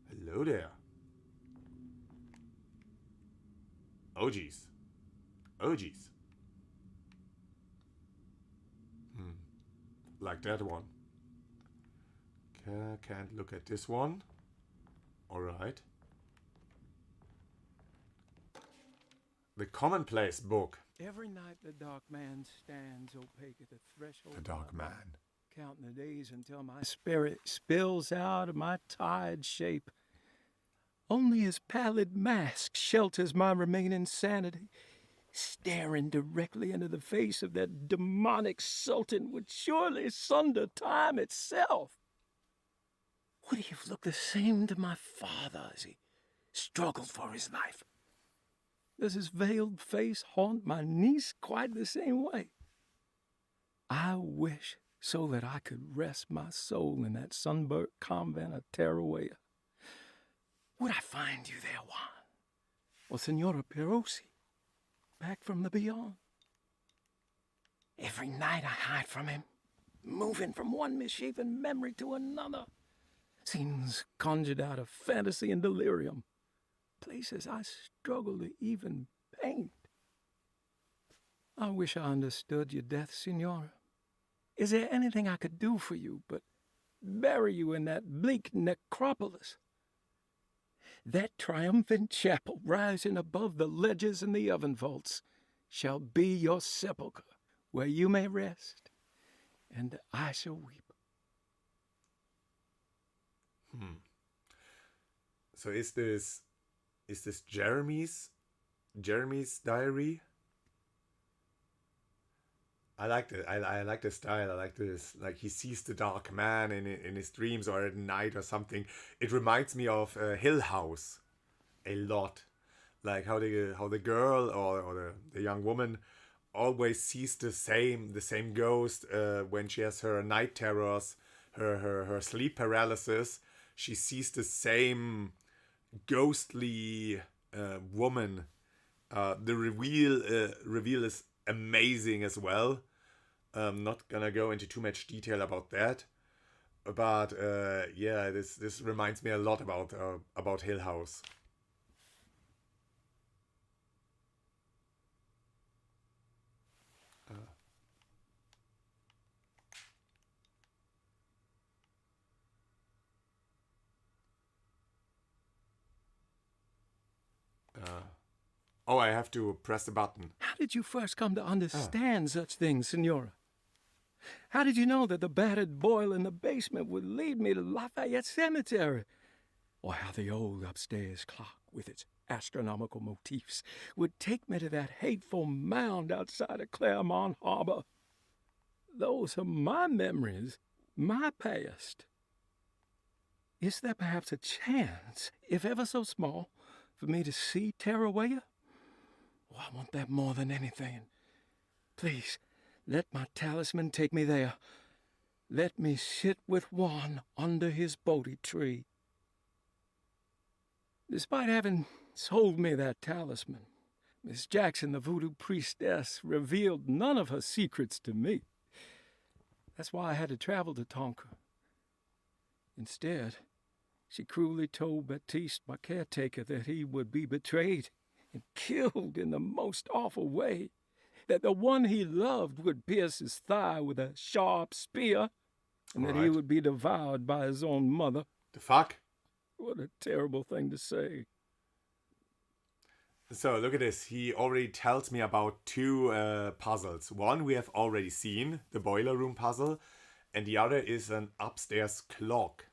Hello there. Oh geez. Oh geez. Like that one. Can't look at this one. Alright. The Commonplace book. Every night the Dark Man stands opaque at the threshold. The Dark Man. Counting the days until my spirit spills out of my tired shape. Only his pallid mask shelters my remaining sanity. Staring directly into the face of that demonic sultan would surely sunder time itself. Would he have looked the same to my father as he struggled for his life? Does his veiled face haunt my niece quite the same way? I wish so that I could rest my soul in that sunburnt convent of Tarawea. Would I find you there, Juan? Or Senora Perosi, back from the beyond? Every night I hide from him, moving from one misshapen memory to another. Scenes conjured out of fantasy and delirium. Places I struggle to even paint. I wish I understood your death, Senora. Is there anything I could do for you but bury you in that bleak necropolis? That triumphant chapel rising above the ledges and the oven vaults shall be your sepulchre, where you may rest, and I shall weep. So is this Jeremy's diary? I like it. I like the style. I like this. Like he sees the Dark Man in his dreams or at night or something. It reminds me of Hill House a lot. Like how the girl or the young woman always sees the same ghost when she has her night terrors, her sleep paralysis. She sees the same ghostly woman. The reveal is amazing as well. I'm not gonna go into too much detail about that, but yeah, this reminds me a lot about Hill House. Oh, I have to press the button. How did you first come to understand such things, Senora? How did you know that the battered boiler in the basement would lead me to Lafayette Cemetery? Or how the old upstairs clock, with its astronomical motifs, would take me to that hateful mound outside of Claremont Harbor? Those are my memories, my past. Is there perhaps a chance, if ever so small, for me to see Tarawea? Oh, I want that more than anything. Please, let my talisman take me there. Let me sit with Juan under his Bodhi tree. Despite having sold me that talisman, Miss Jackson, the voodoo priestess, revealed none of her secrets to me. That's why I had to travel to Tonka. Instead, she cruelly told Baptiste, my caretaker, that he would be betrayed and killed in the most awful way, that the one he loved would pierce his thigh with a sharp spear, and that he would be devoured by his own mother. The fuck? What a terrible thing to say. So look at this. He already tells me about two puzzles. One we have already seen, the boiler room puzzle, and the other is an upstairs clock.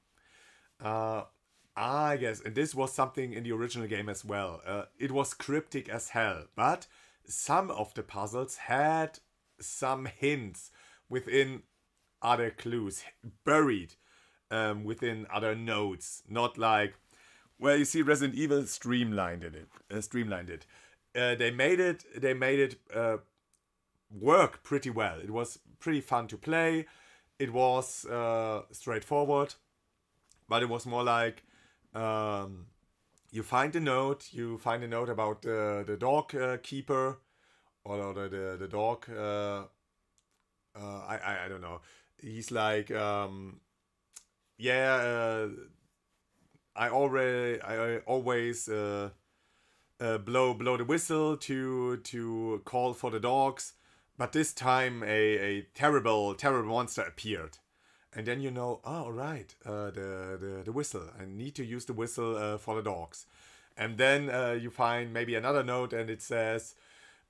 I guess, and this was something in the original game as well. It was cryptic as hell, but some of the puzzles had some hints within other clues, buried within other notes. Not like, well, you see, Resident Evil streamlined it. They made it work pretty well. It was pretty fun to play. It was straightforward, but it was more like you find a note about the dog keeper, or the dog. I don't know. He's like, I always blow the whistle to call for the dogs, but this time a terrible monster appeared, and then oh, all right, the whistle. I need to use the whistle for the dogs, and then you find maybe another note, and it says,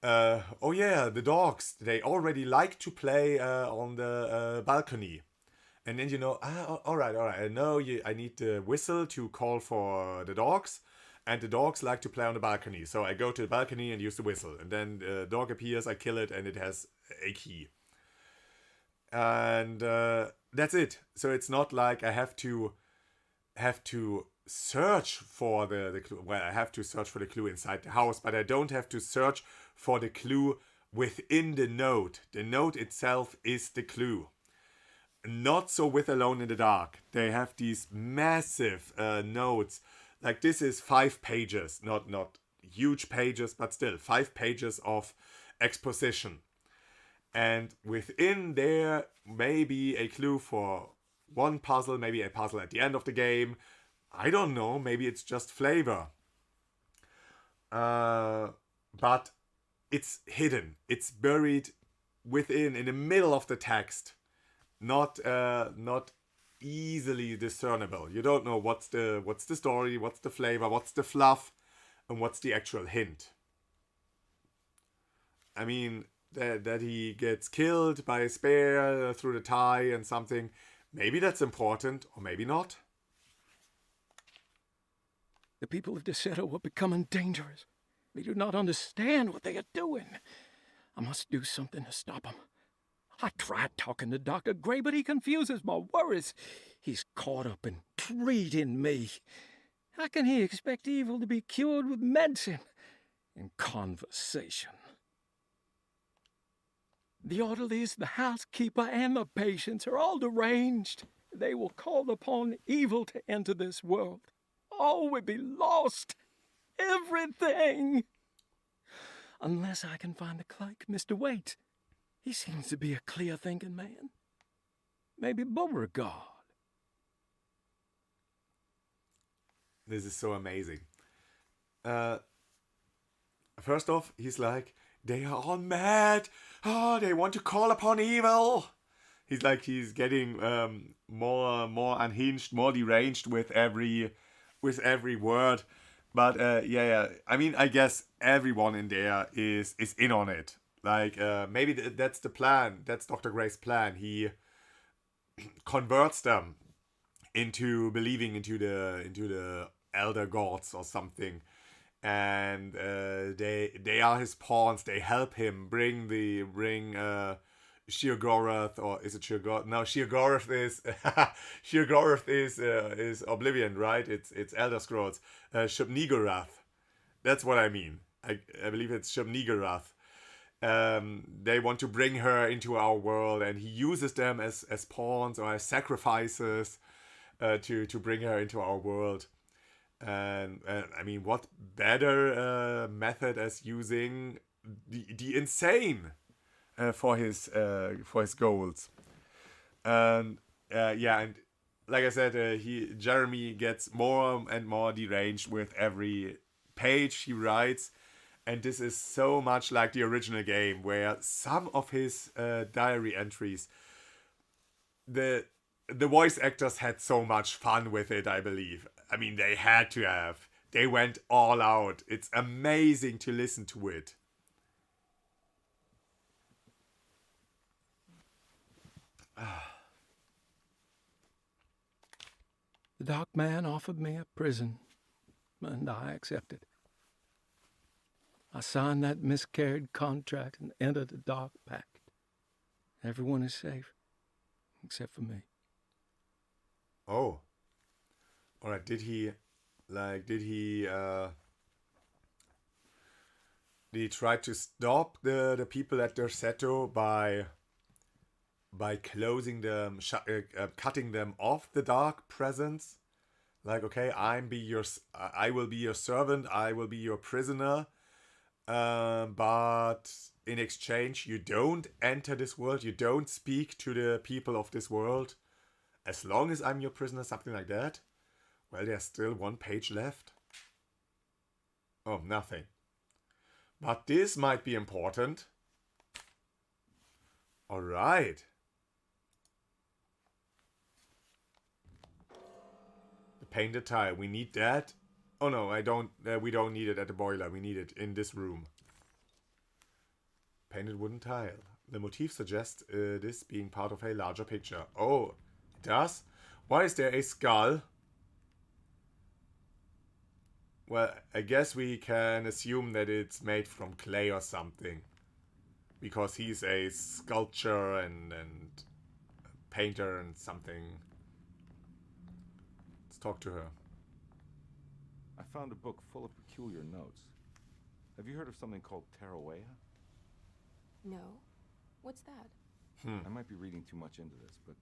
oh yeah, the dogs, they already like to play on the balcony. And then all right, I know I need the whistle to call for the dogs, and the dogs like to play on the balcony. So I go to the balcony and use the whistle, and then the dog appears, I kill it, and it has a key. And that's it. So it's not like I have to search for the clue. Well, I have to search for the clue inside the house, but I don't have to search for the clue within the note. The note itself is the clue. Not so with Alone in the Dark. They have these massive notes. Like, this is 5 pages, not huge pages, but still 5 pages of exposition. And within there, maybe a clue for one puzzle, maybe a puzzle at the end of the game. I don't know, maybe it's just flavor. But it's hidden. It's buried in the middle of the text. Not easily discernible. You don't know what's the story, what's the flavor, what's the fluff, and what's the actual hint. I mean, that he gets killed by a spear through the thigh and something. Maybe that's important, or maybe not. The people of Deseto are becoming dangerous. They do not understand what they are doing. I must do something to stop them. I tried talking to Dr. Gray, but he confuses my worries. He's caught up in treating me. How can he expect evil to be cured with medicine and conversation? The orderlies, the housekeeper, and the patients are all deranged. They will call upon evil to enter this world. All will be lost. Everything. Unless I can find the clerk, Mr. Waite. He seems to be a clear-thinking man. Maybe Beauregard. This is so amazing. First off, he's like, they are all mad. Oh, they want to call upon evil. He's getting more unhinged, more deranged with every word. But yeah. I mean, I guess everyone in there is in on it. Like, maybe that's the plan. That's Dr. Gray's plan. He converts them into believing into the elder gods or something, and they are his pawns. They help him bring Sheogorath, or is it Sheogorath? No, Sheogorath is Sheogorath is Oblivion, right? It's Elder Scrolls. Shub-Niggurath. That's what I mean. I believe it's Shub-Niggurath. They want to bring her into our world, and he uses them as pawns or as sacrifices to bring her into our world. And I mean, what better method as using the insane for his goals? And and like I said, Jeremy gets more and more deranged with every page he writes. And this is so much like the original game, where some of his diary entries, the voice actors had so much fun with it, I believe. I mean, they had to have. They went all out. It's amazing to listen to it. The dark man offered me a prison, and I accepted. I signed that miscarried contract and entered the Dark Pact. Everyone is safe, except for me. Oh. Alright, did he try to stop the people at Derceto by closing them, cutting them off the dark presence? Like, okay, I will be your servant, I will be your prisoner. But in exchange, you don't enter this world, you don't speak to the people of this world. As long as I'm your prisoner, something like that. Well, there's still one page left. Oh, nothing. But this might be important. Alright. The painted tile. We need that. Oh no, I don't. We don't need it at the boiler. We need it in this room. Painted wooden tile. The motif suggests this being part of a larger picture. Oh, it does? Why is there a skull? Well, I guess we can assume that it's made from clay or something. Because he's a sculptor and a painter and something. Let's talk to her. I found a book full of peculiar notes. Have you heard of something called Tarawea? No. What's that? I might be reading too much into this, but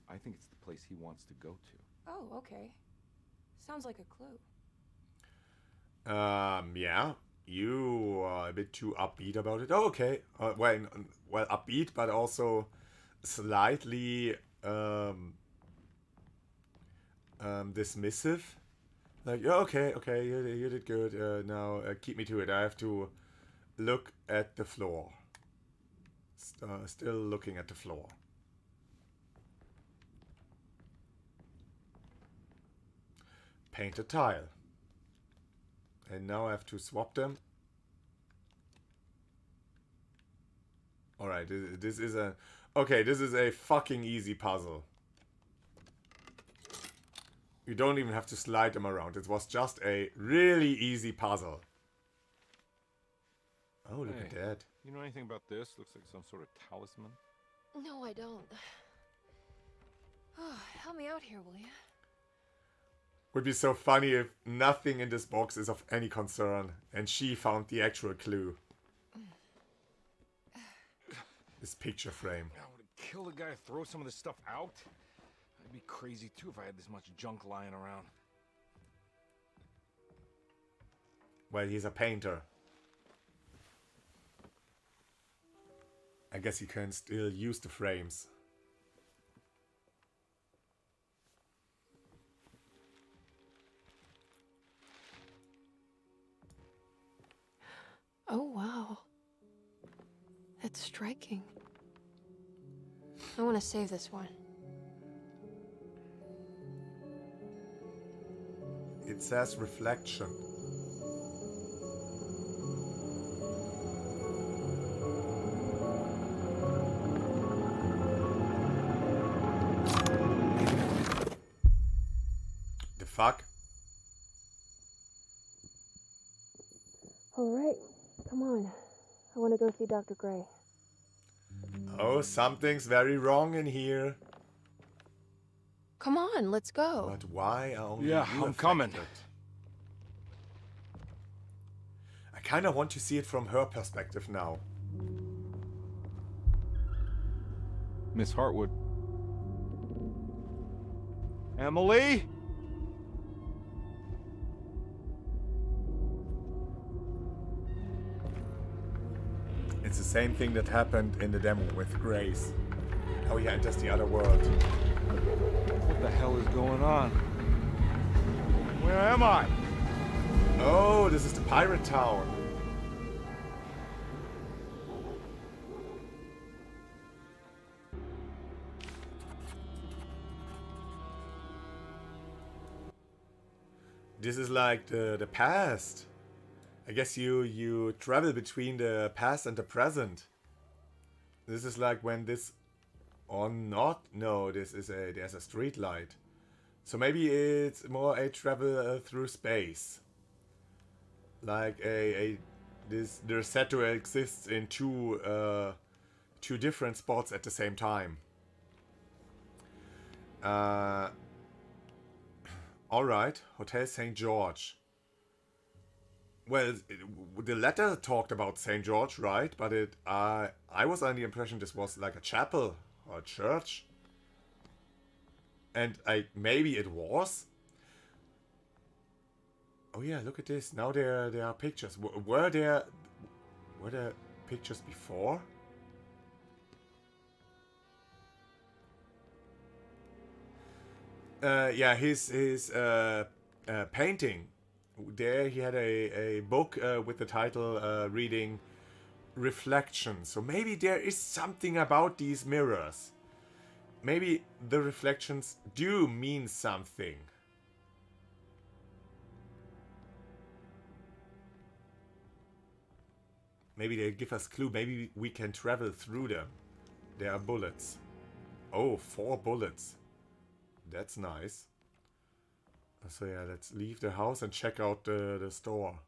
I think it's the place he wants to go to. Oh, okay. Sounds like a clue. Yeah. You are a bit too upbeat about it. Oh, okay. Well, upbeat, but also slightly dismissive. Like, yeah, okay, you did good. Now keep me to it. I have to look at the floor. Still looking at the floor. Paint a tile. And now I have to swap them. Alright, this is a... Okay, this is a fucking easy puzzle. You don't even have to slide them around. It was just a really easy puzzle. Oh, look at that. You know anything about this? Looks like some sort of talisman. No, I don't. Oh, help me out here, will you? Would be so funny if nothing in this box is of any concern and she found the actual clue. This picture frame. I would kill the guy, throw some of this stuff out. I'd be crazy too if I had this much junk lying around. Well, he's a painter. I guess he can still use the frames. Oh, wow. That's striking. I want to save this one. It says reflection. The fuck? All right. Come on. I want to go see Dr. Gray. Oh, something's very wrong in here. Come on, let's go. But why are only Yeah, you I'm coming. affected? I kind of want to see it from her perspective now. Miss Hartwood. Emily? It's the same thing that happened in the demo with Grace. How he enters the other world. What the hell is going on? Where am I? Oh, this is the pirate town. This is like the past. I guess you travel between the past and the present. This is like when this or not. No, this is there's a street light. So maybe it's more a travel through space. Like the statue exists in two different spots at the same time. All right, Hotel St. George. Well, the letter talked about St. George, right? But I was under the impression this was like a chapel or a church. And maybe it was. Oh yeah, look at this. Now there are pictures. Were there pictures before? Yeah, his painting there he had a book with the title reading Reflection. So maybe there is something about these mirrors. Maybe the reflections do mean something. Maybe they give us clue. Maybe we can travel through them. There are bullets. Oh, 4 bullets. That's nice. So yeah, let's leave the house and check out the store.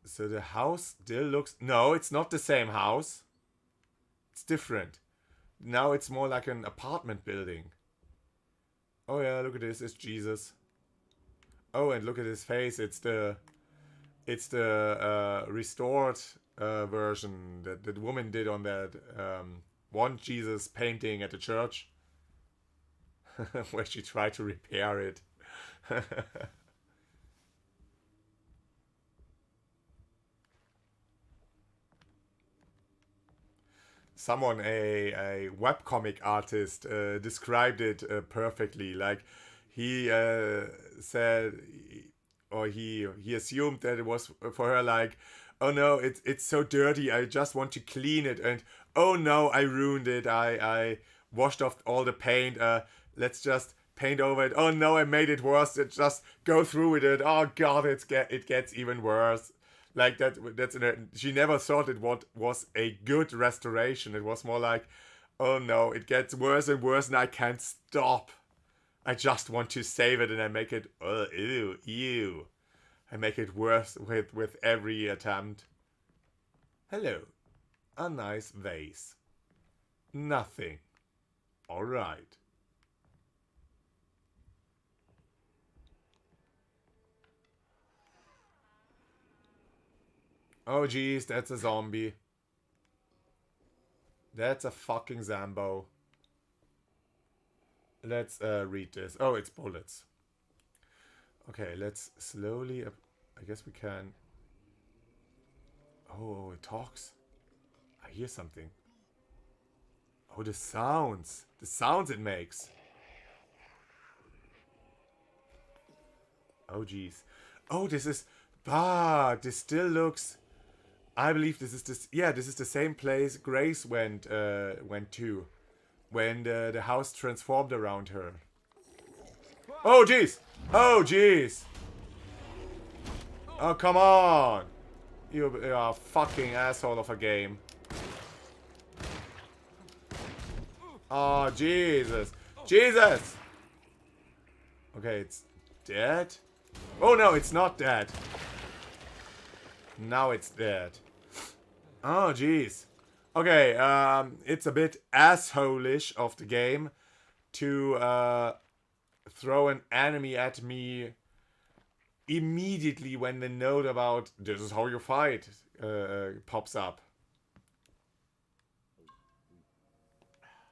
So the house still looks... No, it's not the same house. It's different. Now it's more like an apartment building. Oh yeah, look at this. It's Jesus. Oh, and look at his face. It's the restored version that the woman did on that one Jesus painting at the church. Where she tried to repair it. Someone, a webcomic artist, described it perfectly. Like, he said, or he assumed that it was for her like, oh no, it's so dirty, I just want to clean it, and oh no, I ruined it, I washed off all the paint, let's just paint over it, oh no, I made it worse, just go through with it, oh god, it gets even worse. Like she never thought it was a good restoration. It was more like, oh no, it gets worse and worse and I can't stop. I just want to save it and I make it, ew. I make it worse with every attempt. Hello. A nice vase. Nothing. Alright. Oh geez, that's a zombie. That's a fucking Zambo. Let's read this. Oh, it's bullets. Okay, let's slowly... I guess we can... Oh, it talks. I hear something. Oh, the sounds. The sounds it makes. Oh, jeez. Oh, this is... Ah, this still looks... I believe this is this. Yeah, this is the same place Grace went to, when the house transformed around her. Oh jeez! Oh jeez! Oh come on! You are a fucking asshole of a game. Oh Jesus! Jesus! Okay, it's dead. Oh no, it's not dead. Now it's dead. Oh, jeez. Okay, it's a bit asshole-ish of the game to throw an enemy at me immediately when the note about this is how you fight pops up.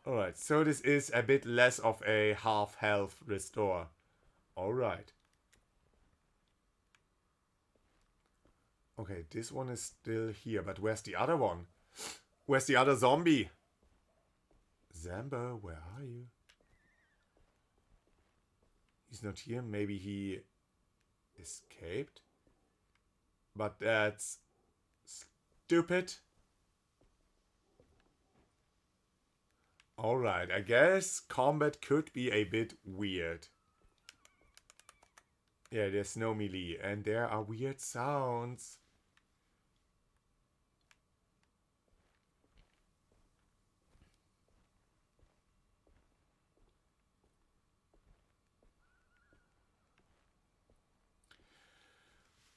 Alright, so this is a bit less of a half health restore. Alright. Okay, this one is still here, but where's the other one? Where's the other zombie? Zambo, where are you? He's not here. Maybe he escaped. But that's stupid. Alright, I guess combat could be a bit weird. Yeah, there's no melee, and there are weird sounds.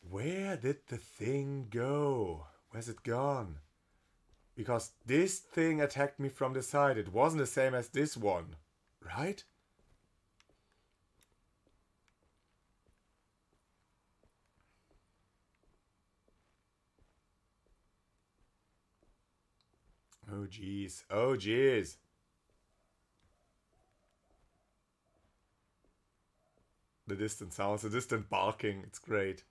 Where did the thing go? Where's it gone? Because this thing attacked me from the side. It wasn't the same as this one, right? Oh jeez. Oh jeez. The distant sounds, the distant barking. It's great.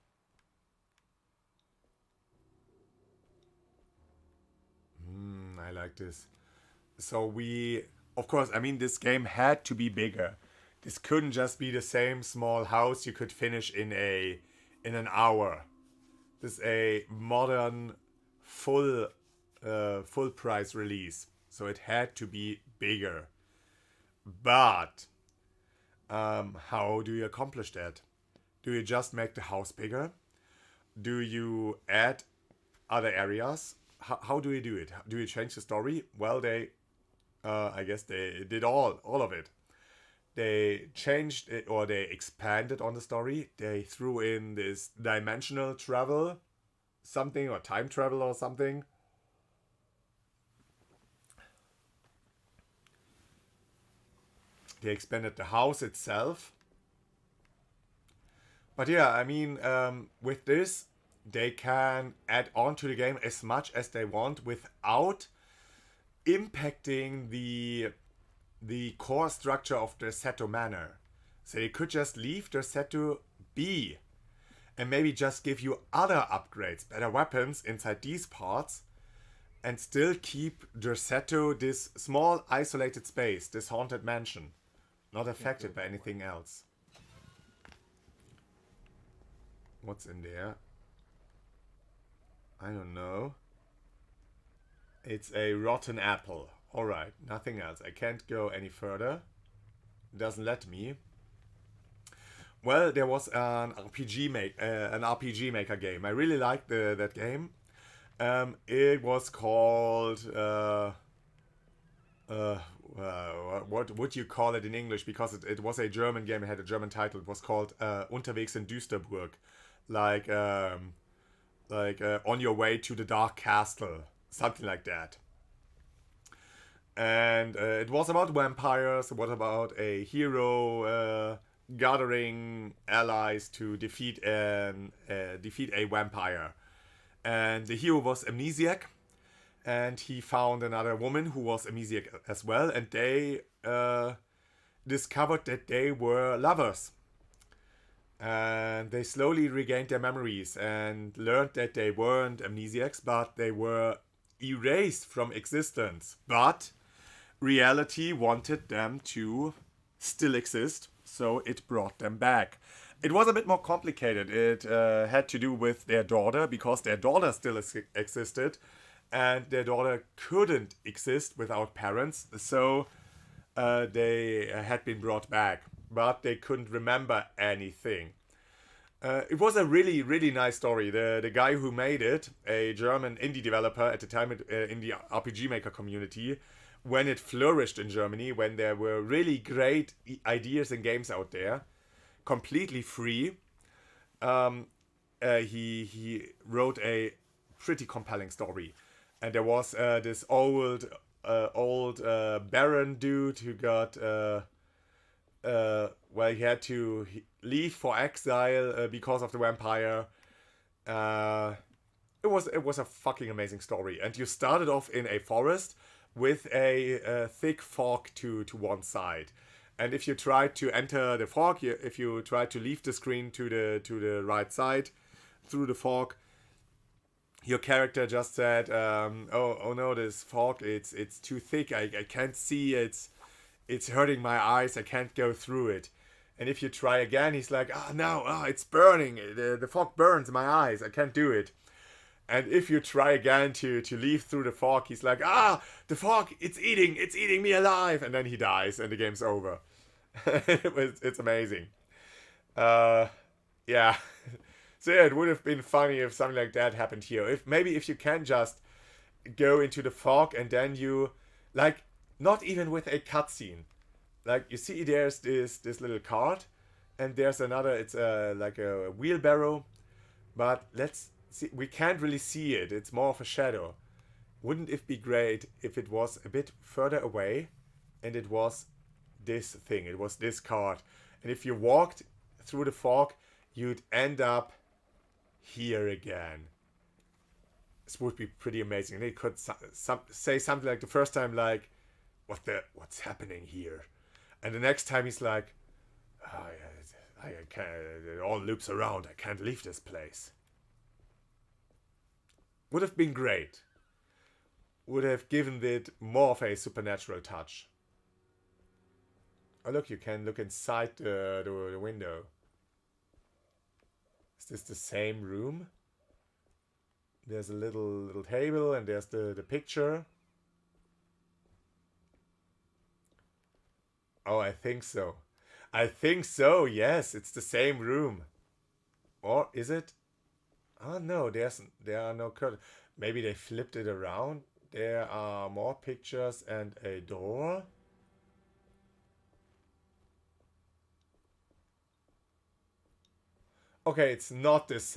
I like this. So we of course, I mean, this game had to be bigger. This couldn't just be the same small house you could finish in an hour. This is a modern full price release, so it had to be bigger. But how do you accomplish that? Do you just make the house bigger? Do you add other areas? How do you do it? Do you change the story? Well, I guess they did all of it. They changed it, or they expanded on the story. They threw in this dimensional travel something, or time travel or something. They expanded the house itself. But yeah, I mean, with this, they can add on to the game as much as they want without impacting the core structure of the Seto Manor. So they could just leave the Seto be and maybe just give you other upgrades, better weapons inside these parts, and still keep Derceto, this small isolated space, this haunted mansion, not affected by anything else. What's in there? I don't know. It's a rotten apple. Alright, nothing else. I can't go any further. It doesn't let me. Well, there was an RPG Maker game. I really liked that game. It was called what would you call it in English? Because it was a German game. It had a German title. It was called Unterwegs in Düsterburg, like on your way to the Dark Castle, something like that. And it was about vampires. It was about a hero gathering allies to defeat a vampire. And the hero was amnesiac, and he found another woman who was amnesiac as well, and they discovered that they were lovers. And they slowly regained their memories and learned that they weren't amnesiacs, but they were erased from existence. But reality wanted them to still exist, so it brought them back. It was a bit more complicated. It had to do with their daughter, because their daughter still existed, and their daughter couldn't exist without parents, so they had been brought back, but they couldn't remember anything. It was a really, really nice story. The guy who made it, a German indie developer at the time in the RPG Maker community, when it flourished in Germany, when there were really great ideas and games out there, completely free, he wrote a pretty compelling story. And there was this old baron dude who got he had to leave for exile because of the vampire. It was a fucking amazing story. And you started off in a forest with a thick fog to one side. And if you tried to enter the fog, if you tried to leave the screen to the right side through the fog, your character just said, oh no, this fog, it's too thick, I can't see, it's hurting my eyes, I can't go through it. And if you try again, he's like, it's burning, the fog burns my eyes, I can't do it. And if you try again to leave through the fog, he's like, the fog, it's eating me alive. And then he dies and the game's over. It's amazing. Yeah. So yeah, it would have been funny if something like that happened here. If you can just go into the fog and then you, like, not even with a cutscene. Like, you see there's this little cart, and there's another, it's like a wheelbarrow, but let's see, we can't really see it. It's more of a shadow. Wouldn't it be great if it was a bit further away and it was this thing, it was this cart. And if you walked through the fog, you'd end up here again. This would be pretty amazing. They could say something like the first time, like, what's happening here? And the next time he's like, I can't, it all loops around, I can't leave this place. Would have been great. Would have given it more of a supernatural touch. Oh look, you can look inside the window. Is this the same room? There's a little table and there's the picture. Oh, I think so. I think so, yes, it's the same room. Or is it? Oh no, there are no curtains. Maybe they flipped it around. There are more pictures and a door. Okay, it's not the